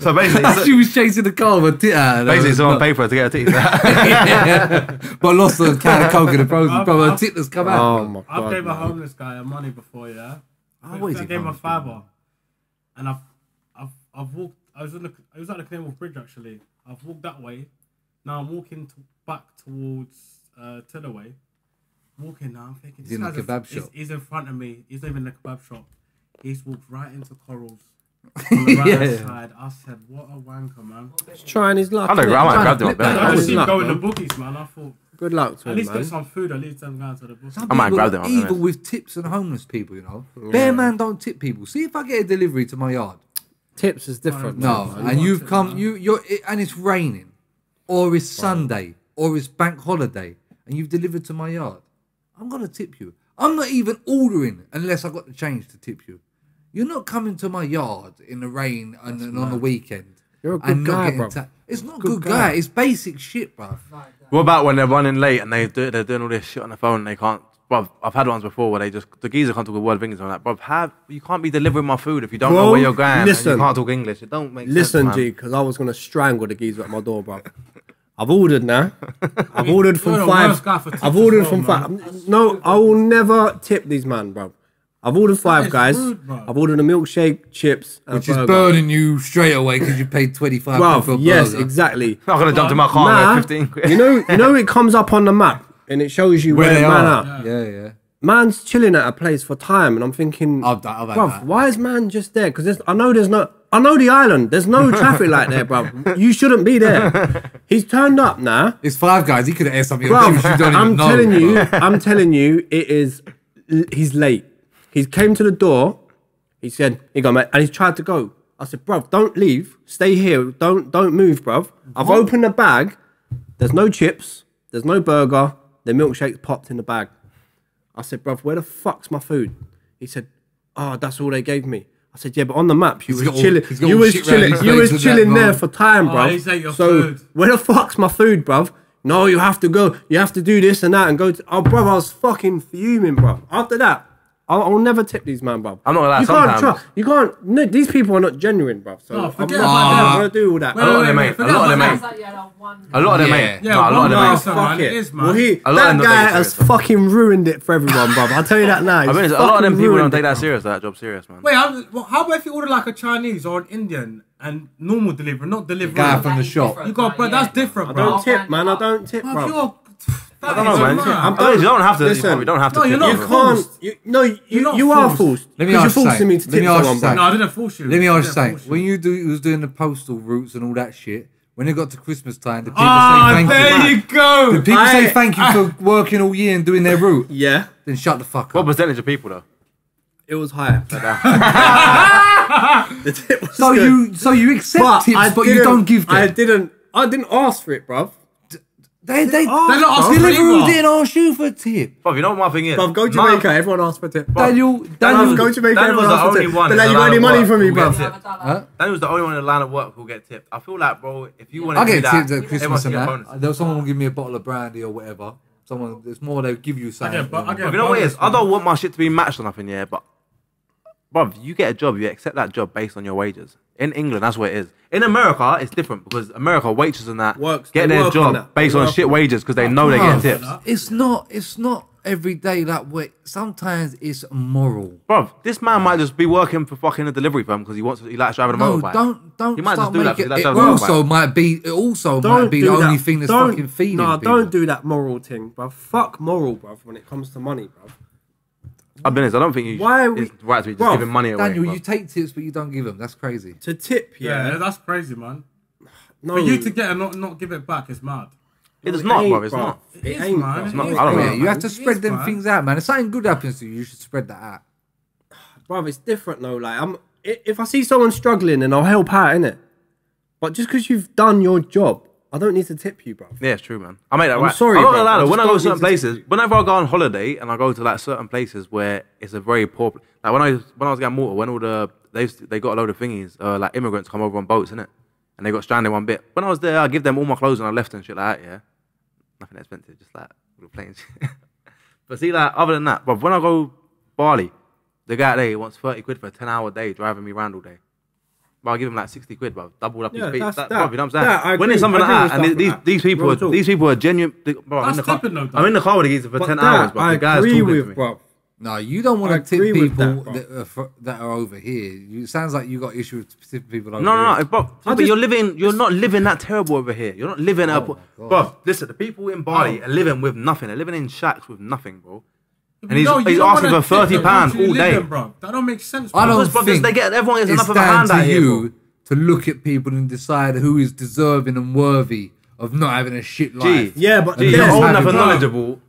So basically, she was chasing the car with her tit out. Basically, someone paid for her to get her titties out. Yeah. But lost a can of coke in the frozen. Bro, her tit has come out. Oh my God. I've gave a homeless guy money before, yeah. Oh, what is I it? gave him a fiver, and I've walked. I was at the Canary Wharf Bridge actually. I've walked that way. Now I'm walking back towards Tillaway. Walking now, I'm thinking, he's in the kebab shop. He's in front of me. He's not even in the kebab shop. He's walked right into Corals on the right side. I said, what a wanker, man. He's trying his luck. I might grab them up I there. just see him going to bookies, man. I thought, good luck to him, at least man. get some food. At least them going to the bookies. I might grab them up Evil there. with tips and homeless people, you know. Bear man don't tip people. See if I get a delivery to my yard. Tips is different. No, and you've come, and it's raining, or it's Sunday, or it's bank holiday, and you've delivered to my yard. I'm gonna tip you. I'm not even ordering unless I got the change to tip you. You're not coming to my yard in the rain and on the weekend. You're a good guy, bro. It's not good guy. It's basic shit, bro. What about when they're running late and they're doing all this shit on the phone and they can't? Bruv, I've had ones before where the geezer can't talk a word of English. I'm like, bruv, you can't be delivering my food if you don't know where you're going. Listen, and you can't talk English. It don't make sense. Listen, G, because I was gonna strangle the geezer at my door, bro. I've ordered now. I've ordered from five. I've ordered from five. No, I will never tip these man, bro. I've ordered five guys. I've ordered a milkshake, chips, and which is burning you straight away because you paid 25 for a burger. Yes, exactly. I'm gonna jump to my car and go 15 quid. You know, it comes up on the map and it shows you where man are. Yeah. Man's chilling at a place for time, and I'm thinking, bruv, why is man just there? Because I know the island. There's no traffic light there, bruv. You shouldn't be there. He's turned up now. It's five guys. He could have asked something. Bruv, I'm telling you, it is. He's late. He came to the door. He said, "Here you go, mate," and he tried to go. I said, "Bruv, don't leave. Stay here. Don't move, bruv." I've opened the bag. There's no chips. There's no burger. The milkshake's popped in the bag. I said, "Bruv, where the fuck's my food?" He said, "Oh, that's all they gave me." I said, "Yeah, but on the map, you was chilling. You was chilling there for time, bruv. So where the fuck's my food, bruv? No, you have to go. You have to do this and that and go to..." Oh, bruv, I was fucking fuming, bruv. After that, I'll never tip these man, bruv. I'm not gonna lie, you sometimes. can't trust. You can't. No, these people are not genuine, bruv. So I'm forget not about gonna do all that. A lot of them ain't. A lot of them ain't. A lot of them ain't. Yeah, No, a lot of them ain't. Fuck it it. is, man. Well, A lot that of them don't guy take it has serious. fucking ruined it for everyone, bruv. I'll tell you that now. I mean, a lot of them people don't take that serious, that job serious, man. Wait, how about if you order like a Chinese or an Indian and normal delivery, not delivery? Guy from the shop. You got, but that's different, I bro. don't tip, man. I don't tip, Bro, bro. you're, I don't know, man. I'm You don't have to. Listen, You don't have to. no, you're tip, not bro. You can't. forced. You not are forced. forced. Let me Because ask you're you forcing me to something. tip Let me ask someone, you bro. something. No, I didn't force you. Let me ask you I didn't something. force you. When you was doing the postal routes and all that shit, when it got to Christmas time, the people Ah, say thank there you. you go. The people say thank you for working all year and doing their route. Yeah, Then shut the fuck What up. percentage of people though? it was higher. The tip was So good. you accept tips, but you didn't- don't give them. I didn't ask for it, bruv. They They're not asking for Deliveroo either. didn't ask you for a tip. Bro, you know what my thing is? Bruv, go Jamaica. Everyone asks for a tip. Daniel, Go Jamaica. Dan was Everyone the asks for a only tip. one But in now the you got line any of money work from me, who gets bruv? tipped. Dan was the only one in the line of work who get tipped. I feel like, bro, if you want I to do get that, tipped at everyone Christmas should and get that. bonus. There was someone will give me a bottle of brandy or whatever. Someone, it's more they'll give you something. I get You know what it is? bonus, I man. don't want my shit to be matched or nothing, yeah, but bruv, you get a job, you accept that job based on your wages. In England, that's what it is. In America, it's different because America, waitresses and that get they their work on job that. based They on work shit on wages because they know they get tips. It's not every day that way. Sometimes it's moral. Bruv, this man might just be working for fucking a delivery firm because he likes driving a No, motorbike. don't He might just start do that making. because he It likes driving a also motorbike. might be. It also Don't might be do the that. only thing that's Don't- fucking feeding No, people. don't do that moral thing, bruv. Fuck moral, bruv, when it comes to money, bruv. I'll be honest, I don't think Why are we- it's right to be just Bruv, giving money away. Daniel, bruv. you take tips, but you don't give them. That's crazy. To tip, Yeah, yeah. that's crazy, man. No, For you to get and not give it back is mad. It is not, ain't, bruv. It's bruv. not. It is, ain't, man. bruv. It not. is, I don't know. Yeah, man. you have to It spread is, them man. things out, man. If something good happens to you, you should spread that out. Bruv, it's different though. Like, if I see someone struggling, then I'll help out, innit? But just because you've done your job, I don't need to tip you, bruv. Yeah, it's true, man. I made that right. sorry, I'm not bro. gonna lie, I though, just when I don't go to need certain to tip places, you. whenever I go on holiday and I go to like certain places where it's a very poor, like when I was going Malta, when all they got a load of thingies, like immigrants come over on boats, innit? And they got stranded one bit. When I was there, I give them all my clothes and I left and shit like that, yeah. Nothing expensive, just like little planes. But see, like other than that, but when I go Bali, the guy there he wants 30 quid for a 10-hour day driving me around all day. But I'll give him like 60 quid, bro. Doubled up his Yeah, feet. that's Bruv, that. you know what I'm saying? Yeah, I When agree. it's something I like agree that, with and stuff like that. these people are genuine. Bro, I'm That's in the car. tipping though, I'm in the car with the geezer for But 10 that, hours, bro. I The guy's agree talking to with, me. bruv. No, you don't want I to tip agree with people that, that are over here. It sounds like you got issues with specific people over No, here. no, no, but you're not living that terrible over here. You're not living bro, listen, the people in Bali are living with nothing. They're living in shacks with nothing, bro. And he's asking for £30 all day. Bro. That don't make sense. I bro. don't Because think everyone gets it's enough of a down hand to out here, bro. you to look at people and decide who is deserving and worthy of not having a shit life. Yeah, but You're yeah, old enough and Bro. knowledgeable,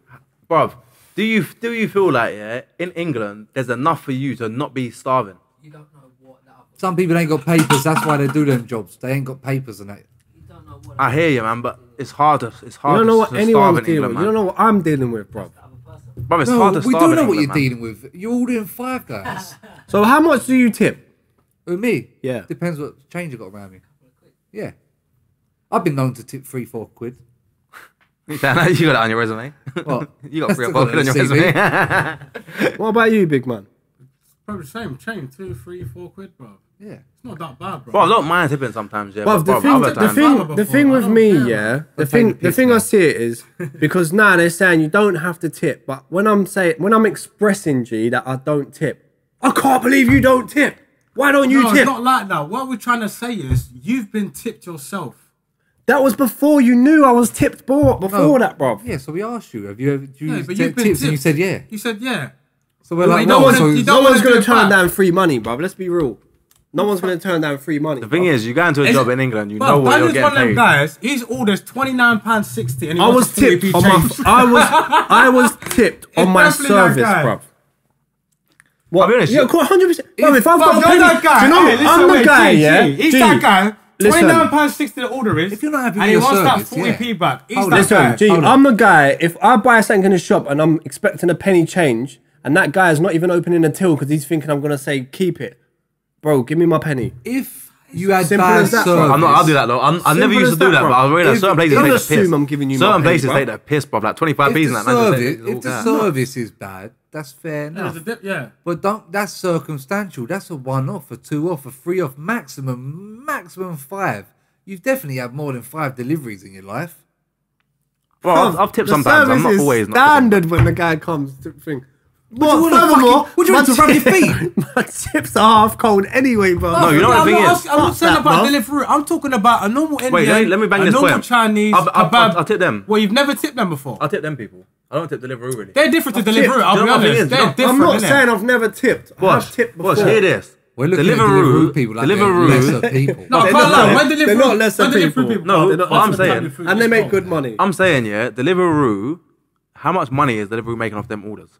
bruv. Do you feel like in England there's enough for you to not be starving? You don't know what that other. Some people ain't got papers. That's why they do them jobs. They ain't got papers and that. You don't know what. I hear you, man, but it's hard you don't know what to starve anyone's in dealing England, with. man. You don't know what I'm dealing with, bruv. The other person. Bruv, it's No, hard to we starve do know in what you're England, man. dealing with. You're ordering Five Guys. So how much do you tip? With me? Yeah. Depends what change you got around me. Yeah. I've been known to tip 3-4 quid. You got it on your resume. What? You got 3 or Still 4 got quid on it your on the resume. What about you, big man? Probably the same. Chain 2, 3, 4 quid, bro. Yeah. It's not that bad, bro. Bro, I don't mind tipping sometimes, yeah. Well, But bruv, other times, the thing with I don't me, care, yeah, man. the I'll take the thing piss, I man. see it is because now they're saying you don't have to tip, but when I'm expressing G that I don't tip, I can't believe you don't tip. Why don't you No, tip? it's not like that. What we're trying to say is you've been tipped yourself. That was before you knew I was tipped before that, bro. Yeah, so we asked you, have you ever Yeah, used but you've been tips? tipped. And you said yeah. You said yeah. So we're No, like, you don't well, wanna- so you don't No wanna one's do gonna it turn back. down free money, bro. Let's be real. No one's gonna turn down free money. the thing is, you go into a Is job it- in England, you Bro, know what you're Daniel's one getting of them paid. guys. He's orders £29.60 and he I wants was a 40p tipped on my change. I was tipped on my definitely that service, guy. bro. I'll be honest. Yeah, 100%. Bro, if I've Bro, got a you're penny, that guy. do you know Hey, what? I'm the wait, guy, G, yeah? He's G, that guy. listen. £29.60 the order is. If you're not happy with and he your wants service, that 40p back. He's Hold that on. Listen, guy. G, Hold on. I'm the guy. If I buy something in the shop and I'm expecting a penny change, and that guy is not even opening a till because he's thinking I'm gonna say keep it, bro, give me my penny. If you had Simple bad as that, service, bro. I'll do that though. I never Simple used to as do that, that, bro. but I realize certain places don't take the assume piss. I'm giving you my Certain penny, places bro. take the piss, bro. Like 25 P's and that. If the service is bad, that's fair enough. Yeah. But that's circumstantial. That's a 1 off, a 2 off, a 3 off, maximum 5. You've definitely had more than 5 deliveries in your life. Well, I've tipped The sometimes. I'm service not is always not. standard when the guy comes to thing. What do you want to rub your feet? My tips are half cold anyway, bro. No, you know what the thing is? I'm not saying that, about bro. Deliveroo. I'm talking about a normal Indian. Wait, let me bang a this normal point. Chinese I'll tip them. Well, you've never tipped them before. I'll tip them people. I don't tip Deliveroo really. They're different to I've Deliveroo. tipped. I'll You be know what the thing honest. is? They're No, different. I'm not innit? saying I've never tipped. I've tipped before. Boss, hear this. We're looking at Deliveroo people like Deliveroo. they're lesser people. No, I They're can't not- lie. When Deliveroo, they're not lesser when Deliveroo people. No, They're not what I'm lesser saying. people. And they make good money. I'm saying, yeah, Deliveroo, how much money is Deliveroo making off them orders?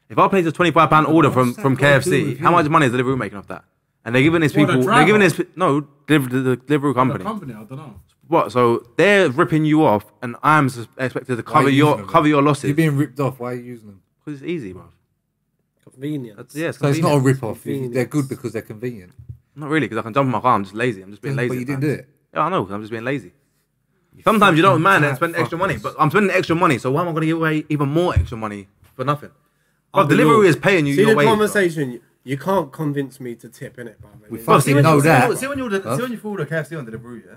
If I place a £25 order from got to do KFC, with how you? much money is Deliveroo making off that? And they're giving this What, the people, they're driver? giving this, no, the Deliveroo The company. company, I don't know. What? So they're ripping you off, and I'm expected to Why are cover you your using them? your losses. You're being ripped off. Why are you using them? Because it's easy, bro. Convenience. Yeah, So it's not a convenient. rip off. Convenience. They're good because they're convenient. Not really, because I can jump in my car. I'm just lazy. I'm just being lazy. But you didn't man. do it. Yeah, I know. 'Cause I'm just being lazy. Sometimes you don't mind and fat spend extra fuckers. money, but I'm spending extra money. So why am I going to give away even more extra money for nothing? I'll But be Deliveroo real. is paying you See your the wage. bro. conversation. You can't convince me to tip in it, bro. We Bro, fucking know that. See when you order KFC on Deliveroo, yeah.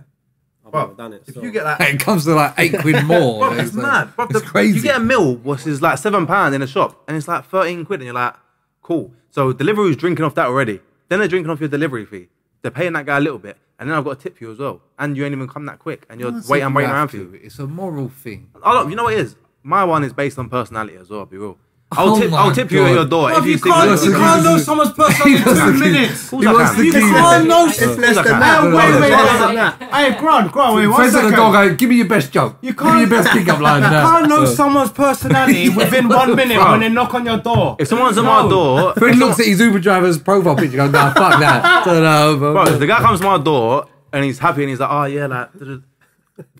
I've never done it. If so. you get that, It comes to like £8 more. bro, it's mad. Bro, It's crazy. You get a meal which is like £7 in a shop, and it's like 13 quid, and you're like, cool. So Deliveroo's drinking off that already. Then they're drinking off your delivery fee. They're paying that guy a little bit, and then I've got to tip you as well. And you ain't even come that quick, and you're waiting around for you. It's a moral thing. You know what it is? My one is based on personality as well. I'll be real. Oh I'll tip you at God. your door Bruv, if you you think can't know someone's personality in 2 minutes. He wants the You key. can't know. It's less than Wait, that. Wait, It's wait, less than wait. that. Hey, Grant, wait, one Friends of the second. dog, go, give me your best joke. You Give me your can't- best pick-up line. You can't know someone's personality within 1 minute when they knock on your door. If someone's at my door, Fred looks at his Uber driver's profile picture and goes, nah, fuck that. Don't know, bro, if the guy comes to my door and he's happy and he's like, oh yeah, like,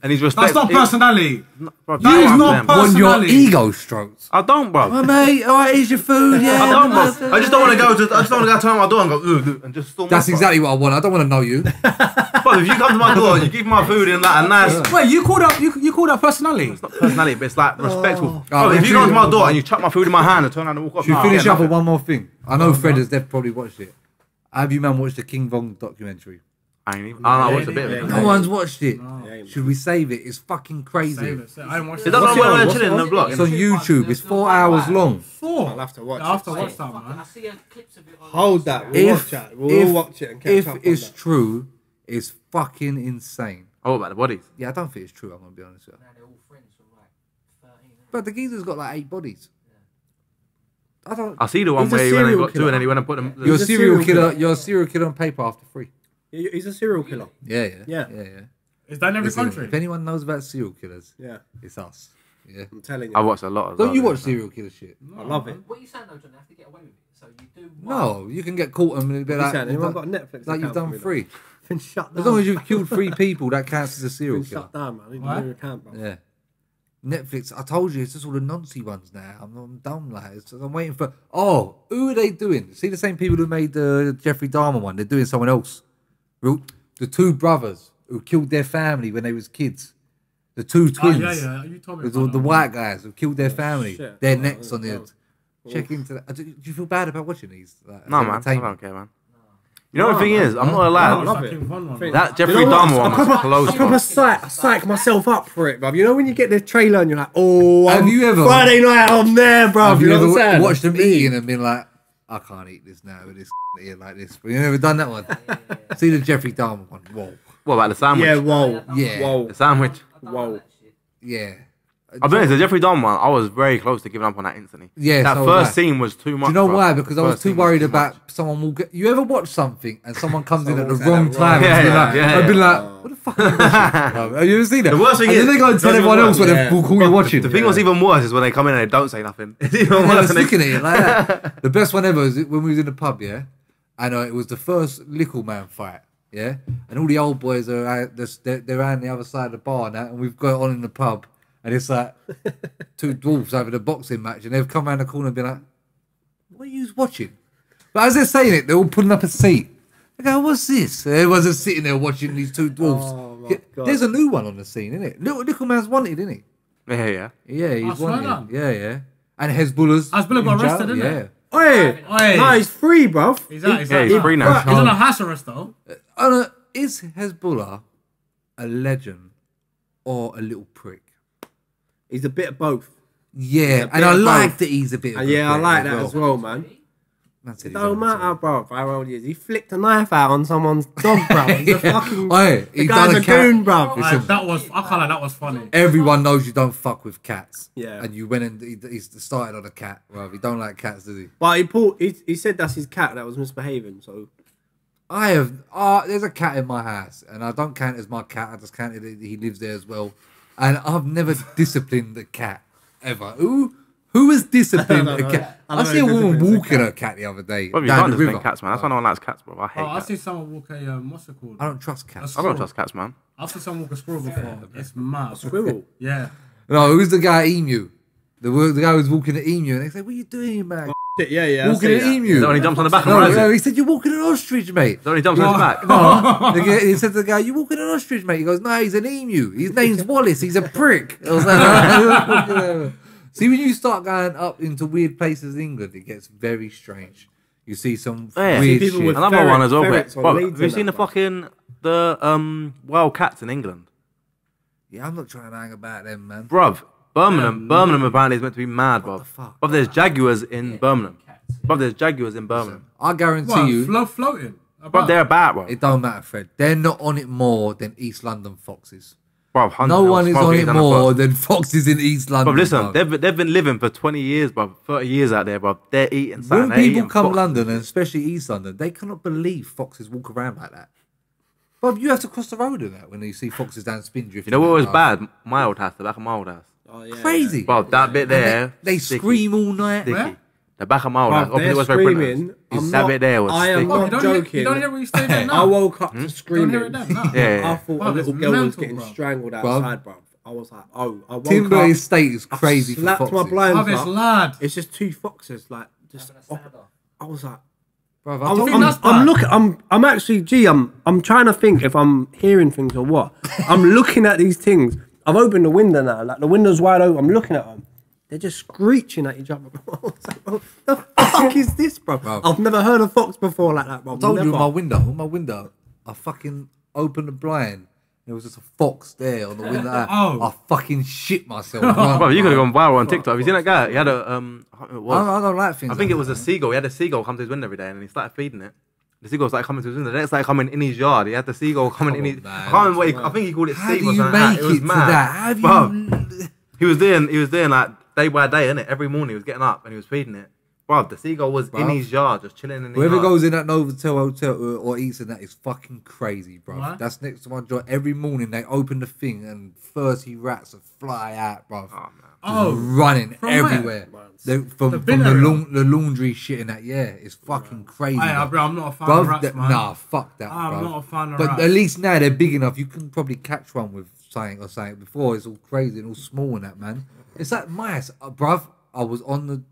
and he's That's respectful. not personality. Bro, That is not Want your personality. ego strokes. I don't, bro. Oh, mate, all right, here's your food, yeah. I don't, bro. I just don't want to go to. I just don't want to go to my door and go and just storm. That's off, exactly what I want. I don't want to know you. Bro, if you come to my door and you give me my food in like a nice. Wait, you call that personality? It's not personality, but it's like respectful. Oh, Bro, if you should come to we- my door and you chuck my food in my hand and turn around and walk off, Should we nah, finish yeah, up with nothing. one more thing? I know Fred has probably watched it. Have you man watched the King Von documentary? I ain't even. I watched a bit of it. No one's watched it. Yeah, Should we save it? It's fucking crazy. I ain't watched Is that not What's it when on? we're What's chilling it in the on? block? It's on YouTube. It's 4 hours long. I'll have to watch I have to it. watch that, I man. see clips of it on Hold that. We'll watch that. We'll all watch it and catch if up on it's that. true, it's fucking insane. Oh, about the bodies. Yeah, I don't think it's true. I'm gonna be honest with you. now they're all friends from like 13. But the geezer's got like 8 bodies. I don't. I see the one He's a where he went and serial got 2 killer. and then he went and put them. You're a He's a serial serial killer. killer. You're a serial killer on paper after 3. He's a serial killer. Yeah. Yeah. Is that in every Listen, country? if anyone knows about serial killers, Yeah. it's us. Yeah. I'm telling you. I watched a lot of. Don't you watch serial killer shit? I love it. What are you saying though, John? They have to get away with it. So you do. No, you can get caught and be What you like, saying? Anyone got a Netflix like you've account done for me, 3. Been shut down. As long as you've killed 3 people, that counts as a serial Been killer. shut down, man. I need What? a new account, bro. Yeah. Netflix, I told you, it's just all the noncy ones now. I'm dumb, like, I'm waiting for. Oh, who are they doing? See the same people who made the Jeffrey Dahmer one? They're doing someone else. The 2 brothers who killed their family when they was kids. The 2 twins. Yeah. You told me. The, about the that. white guys who killed their family. shit. They're Oh, next on the. oh. Check into that. Do you feel bad about watching these? Like, No, as man. I entertainment? don't care, man. You know the thing is, I'm not gonna lie. I love That it. King Von one. Think- That Jeffrey You know what? Dahmer one was close. I proper psych myself up for it, bruv. You know when you get the trailer and you're like, oh, Have you ever- Friday night, I'm there, bruv. Have you know what I'm ever saying? watched them eating and been like, I can't eat this now with this eating like this? But you never done that one. See the Jeffrey Dahmer one. Whoa. What about the sandwich? Yeah, whoa. Yeah. Whoa. The sandwich. Whoa. Yeah. I'll be honest, the Jeffrey Dahmer one, I was very close to giving up on that instantly. Yeah, that so first scene was too much. Do you know bro. why? Because I was First too scene worried too about much. someone will get. You ever watch something and someone comes in at the Someone wrong said that time? wrong. I've been like, what the fuck are you watching? Have you ever seen that? The worst thing and is, then they go and tell that's everyone even else what worse. they're cool you're watching. The thing was even worse is when they come in and they don't say nothing. It's even And they're worse. sticking at it like that. The best one ever was when we was in the pub, yeah, and it was the first Lickle Man fight, yeah, and all the old boys are out, they're around the other side of the bar now, and we've got it on in the pub, and it's like two dwarfs having a boxing match, and they've come around the corner and be like, "What are you watching?" But as they're saying it, they're all putting up a seat. They go, "What's this?" And everyone's just sitting there watching these two dwarfs. Oh, my God. There's a new one on the scene, isn't it? Lickle Man's wanted, isn't he? Yeah. Yeah, he's swear wanted. down. Yeah. And Hezbollah's Hezbollah got in jail, arrested, didn't yeah. it? Oi, Oi. no, he's free, bruv. He's out. Yeah, he's free now. He's on a house arrest though. Is Hezbollah a legend or a little prick? He's a bit of both. Yeah, bit and I of like both. that he's a bit of a Yeah, I prick like that as well, man. Man said It he's don't on matter, bro. How old he is. He flicked a knife out on someone's dog, bruv. He's a fucking. Oi, The he guy's done a a cat. goon, bruv. Listen. That was. I can't lie. That was funny. Everyone knows you don't fuck with cats. Yeah. And you went and he started on a cat. Well, he don't like cats, does he? But he said that's his cat that was misbehaving, so. I have. There's a cat in my house, and I don't count it as my cat. I just count it that he lives there as well. And I've never disciplined a cat ever. Who has disciplined I a don't know. cat? I I don't see a know who woman disciplines a walking her cat the other day Bro, you down can't the discipline river. cats, man. That's why no one likes cats, bro. I hate Oh, I cats. see someone walk a what's it called? I don't trust cats. I don't trust cats, man. I've seen someone walk a squirrel before. It's mad. Squirrel. Yeah. No, who's the guy emu? The guy was walking an emu, and they said, "What are you doing, man? Yeah. Walking an emu." Then when he jumps on the back and No, rides no, it. he said, "You're walking an ostrich, mate." Then when he jumps on his back. No, he said to the guy, "You walking an ostrich, mate?" He goes, "No, he's an emu. His name's Wallace. He's a prick." I was like, see, when you start going up into weird places in England, it gets very strange. You see some Yeah. weird See people shit. with Another one as well, ferrets bro. on Bro, leads have you and seen that, the bro. fucking wild cats in England? Yeah, I'm not trying to hang about them, man. Bruv, Birmingham apparently is meant to be mad, bruv. the fuck? Bruv, there's jaguars in Birmingham. Bruv, there's jaguars in Birmingham. I guarantee What? you, Floating. Bruv, they're about, bro. it don't matter, Fred. They're not on it more than East London foxes. Bruv, No one is on it more than foxes in East London. Bruv, listen, bruv. they've been living for 20 years, bruv, 30 years out there, bruv. They're eating When something. They're people eating come foxes. London, and especially East London, they cannot believe foxes walk around like that. But you have to cross the road in that when you see foxes down Spindrift. You know what was bad? My old house, the back of my old house. Oh, yeah. Crazy. Bruv, that bit there. They sticky, scream all night. sticky. Where? The back of my old Bruv, house. Opposite they're Westbury Printers. screaming. That bit there was I am sticky. not You don't joking. hear where you stay there now. I woke up to You don't hear screaming. it there now. Yeah. I thought Bruv, a little it's girl was mental, getting bruv. strangled outside, bruv. I was like, oh, I woke Timber up. Estate is crazy I for slapped foxes. my blinds Bruv, it's up. lad. It's just two foxes, like just. I was like, Bruv, I'm, think that's bad? I'm looking. I'm actually. I'm trying to think if I'm hearing things or what. I'm looking at these things. I've opened the window now. Like the window's wide open. I'm looking at them. They're just screeching at each other. I was like, what the fuck is this, bro? I've never heard a fox before like that, bro. I told you Never. on my window, I fucking opened the blind. There was just a fox there on the window. I fucking shit myself. Bruv, you could have gone viral on TikTok. Have you seen that guy? He had a, I can't remember what it was. I don't like things. I think like it was a seagull. He had a seagull come to his window every day and he started feeding it. The seagull started coming to his window. Then it started coming in his yard. He had the seagull coming in his... man. I can't remember what I think he called it How Steve do or you something like make that. It was it to mad. that? How do Bruv, you... he was doing like day by day, innit? Every morning he was getting up and he was feeding it. Bruv, the seagull was in his yard, just chilling in his Whoever yard. goes in that Novotel hotel or eats in that is fucking crazy, bro. What? That's next to my job. Every morning they open the thing and 30 rats fly out, bro. Oh, man. Oh, Running from everywhere. From bin the, area? the laundry shit in that, yeah. It's fucking crazy. Hey, bro. bro, I'm not a fan Bruv, of rats, that- man. Nah, fuck that, I'm bro. not a fan of But rats. at least now they're big enough. You can probably catch one with something or something. Before it's all crazy and all small and that, man. It's like mice, bruv. I was on the,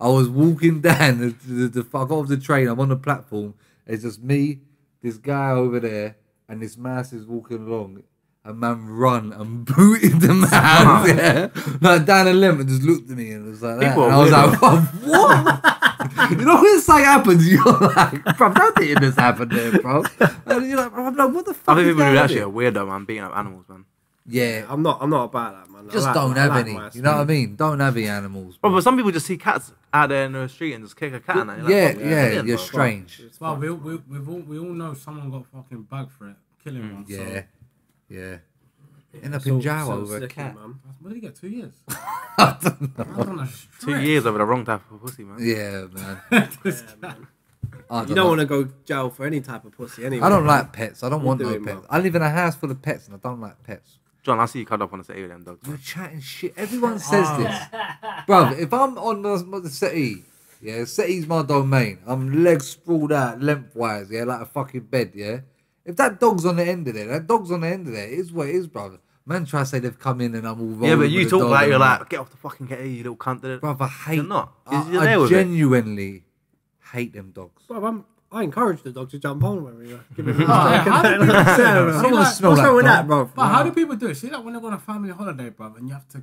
I was walking down I got off the train. I'm on the platform. It's just me, this guy over there, and this mouse is walking along. A man run and booted the mouse, yeah. Like down the limb and just looked at me and was like that. People And are I was weird. like, what? You know when something happens, you're like, bro, that didn't just happen there, bro. And you're like, bro, I'm like, what the fuck? I think is people who going on actually here? are weirdo, man, beating up animals, man. Yeah, I'm not about that, man. just don't have any. You know what I mean? Don't have any animals. Bro, Bro. but some people just see cats out there in the street and just kick a cat and that. You're like, Yeah, bro, yeah, brilliant, you're bro. strange. Well, we all know someone got fucking bagged for it, killing one. Yeah, yeah. End up in jail over a slicky, cat. man. What did he get? 2 years? I don't know. I don't know. 2 years over the wrong type of pussy, man. Yeah, man. I You don't want to go jail for any type of pussy anyway. I don't like pets. I don't want no doing, pets. man? I live in a house full of pets and I don't like pets. John, I see you cut up on the settee with them dogs. You're chatting shit. Everyone says this. Bruv, if I'm on the settee, yeah, settee's my domain. I'm legs sprawled out lengthwise, yeah, like a fucking bed, yeah. If that dog's on the end of there, that dog's on the end of there. It is what it is, brother. Man try to say they've come in and I'm all rolling. Yeah, but you with the talk dog like and you're that. like, get off the fucking settee, you little cunt. Bruv, I hate. You're not. You're there I with it. genuinely hate them dogs. Well, I encourage the dog to jump on when we give it a how do people- I don't want to smell What's that wrong with dog. that, bro? But how do people do it? See that when they go on a family holiday, bro, and you have to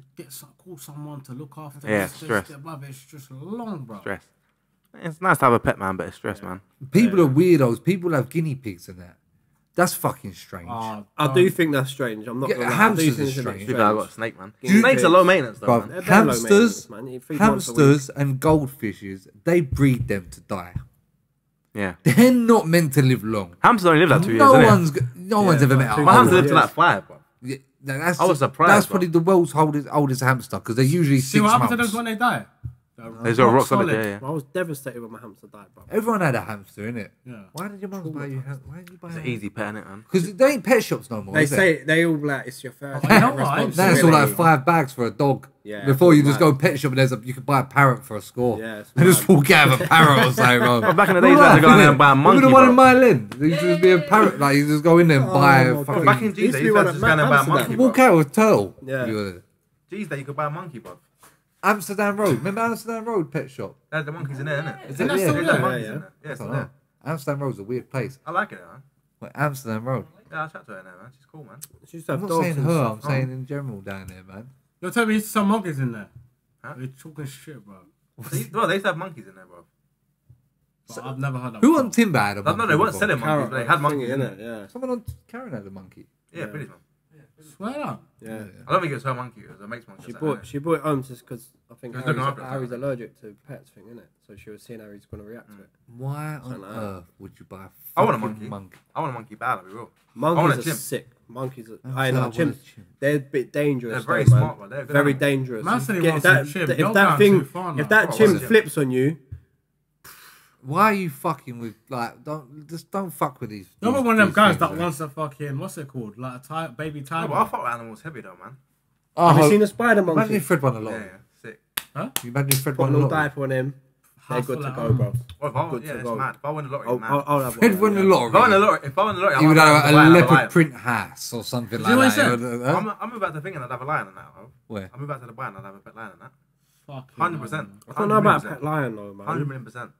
call someone to look after Yeah, them. stress. It's just long, bro. Stress. It's nice to have a pet, man, but it's stress, man. People are weirdos. People have guinea pigs and that. That's fucking strange. I do think that's strange. I'm not Yeah, gonna lie. hamsters I do think are it's a bit strange. People have got a snake, man. Guinea Snakes are pigs. low maintenance, though, Bruv, man. They're very low hamsters, maintenance, man. You feed once a week. hamsters and goldfishes, they breed them to die. Yeah. They're not meant to live long. Hamsters only live like 2 years, No innit? one's ever met a two My years. hamster lived hamster. to like 5, bro. Yeah, that's, I was surprised, That's bro. probably the world's oldest hamster because they're usually See 6 what happens to months. them when they die? There's a rock solid, yeah. I was devastated when my hamster died, bro. Everyone had a hamster, innit? Yeah. Why did your mum buy you? Why did you buy? It's an easy pet, innit, man? Because they ain't pet shops no more. They is it? say they all like it's your first. Oh, you know what? responsibility. That's all like 5 bags for a dog. Yeah, Before you just mad. go pet shop and you can buy a parrot for a score. Yeah, it's and just mad. walk out of a parrot or something, bro. Back in the days, you had to go in there and buy a monkey, Remember the one bro. in Mile End? There used to be a parrot. Like you just go in there and buy my a God. fucking. Back in G's, Used they to be used one to at just go in there and buy a Amsterdam. monkey, bro. Walk out with turtle. Yeah. G's, that you could buy a monkey, bro. Amsterdam Road. Remember Amsterdam Road pet shop? There's the monkeys in there, innit? Is it? that Yeah. still There's there? the monkeys Yeah, in there. Yeah, I it's don't still know. there. Amsterdam Road's a weird place. I like it, man. Like Amsterdam Road. Yeah, I'll chat to her now, man. She's cool, man. She used to I'm have not dogs saying and her. stuff. I'm saying in general down there, man. You're telling me some monkeys in there? Huh? You're talking shit, bro. They used to have monkeys in there, bro. But I've never heard that. Who before. on Timber had a monkey? No, they weren't before? selling monkeys, but they had monkeys in it. it. Yeah. Someone on Karen had a monkey. Yeah, British, man. Swear down. Yeah. I don't think it was her monkey, it was her mate's monkey. She bought it home just because I think She was looking after it. Harry's allergic to pets thing, isn't it? So she was seeing how he's going to react to it. Why on Something like that. earth would you buy a I want a fucking monkey. I want a monkey bad, I'll be real. want Monkeys a are chimp. sick. Monkeys are. That's I how know I want chimps. a chimp. They're a bit dangerous. They're very though, man. smart, bro. They're good Very animals. dangerous. Man said he Get wants that- some chimp. if You're that going thing, too far now. if that Bro, chimp what's it? flips on you, Why are you fucking with don't fuck with these? You're these- one of them these guys things, that man. wants a fucking, what's it called? Like a baby No, tiger. but I fuck with animals heavy, though, man. Oh, have you seen a spider imagine monkey? if Fred won a lot. Yeah, yeah, sick. You imagine if Fred Put a won a little lot. diaper on him. They're Half good to full go, of- bro. Well, if I, Good yeah, to it's go. mad. If I win the lottery, I'll, it's mad. I'll have Fred one. won the yeah. lottery. If I win the lottery, He would have a buy a leopard lion. print house or something you like know what that. he said? Huh? I'm about to think and I'd have a lion and that, bro. Where? I'm about to Dubai and I'd have a pet lion and that. Fucking 100%. I don't know about a pet lion though, man. 100%.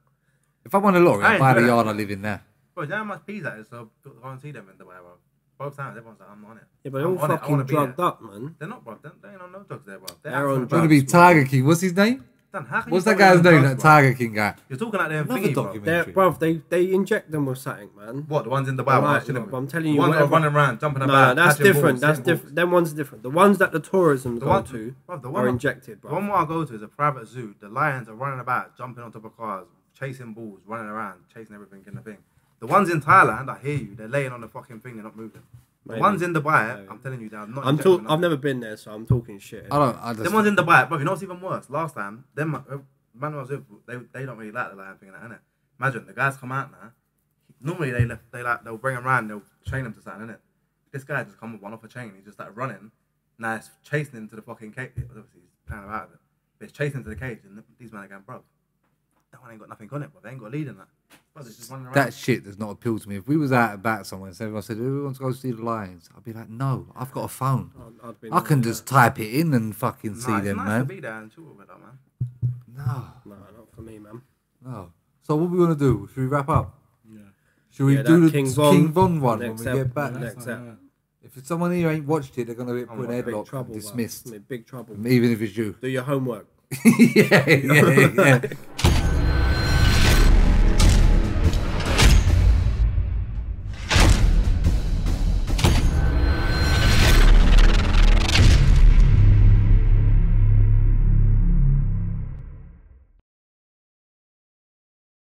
If I won a lottery, I I'd ain't buy the doing yard that. I live in now. Bro, you know how much peas that is? So go and see them in Dubai, bro. Both times, everyone's like, I'm on it. Yeah, but they're I'm all on it, I fucking wanna be drugged there. up, man. They're not, bro. They ain't on no drugs there, bro. They're on absolute It's drugs. gonna be man. Tiger King. What's his name? Dan, how can What's you that fuck guy's with name? drugs, That bro? Tiger King guy. You're talking like them Another thingy, bro. documentary. Bruv, they inject them with something, man. What, the ones in Dubai? Right, Right, chilling look, with? I'm telling The you, ones that are whatever- running around, jumping No, about, that's catching different. balls, That's hitting different. Them ones are different. The ones that the tourism The go one- to Bruv, the are one- injected, The bro. one more I go to is a private zoo. The lions are running about, jumping on top of cars, chasing bulls, running around, chasing everything in the thing. The ones in Thailand, I hear you, they're laying on the fucking thing, they're not moving. The Maybe. ones in Dubai, Maybe. I'm telling you, they're not. I'm injecting with I've nothing. never been there, so I'm talking shit. I just. Them ones in Dubai, bro, you know what's even worse? Last time, them man I was with, they don't really like the lion thing, innit? Imagine the guys come out now. Normally they'll bring them around, they'll chain them to something, innit? This guy just come with one off a chain, he just started running. Now it's chasing him to the fucking cage. Obviously he's playing out of it, but it's chasing him to the cage, and these men are going, bro, that one ain't got nothing on it, bro. They ain't got a lead in that. Bro, it's just running around. That shit does not appeal to me. If we was out about somewhere and everyone said, "Who wants to go see the lions?" I'd be like, "No, I've got a phone. I've been I can there, just type it in and fucking Nah, see it's them, nice man." to be there and chill with it, though, man. No, No, not for me, man. no. So what we gonna do? Should we wrap up? Yeah. Should we Yeah, do that the King Von one when we get back? Next up. If someone here ain't watched it, they're gonna get put in Big headlock, trouble, and bro. dismissed. I'm in big trouble. Even if it's you. Do your homework. yeah.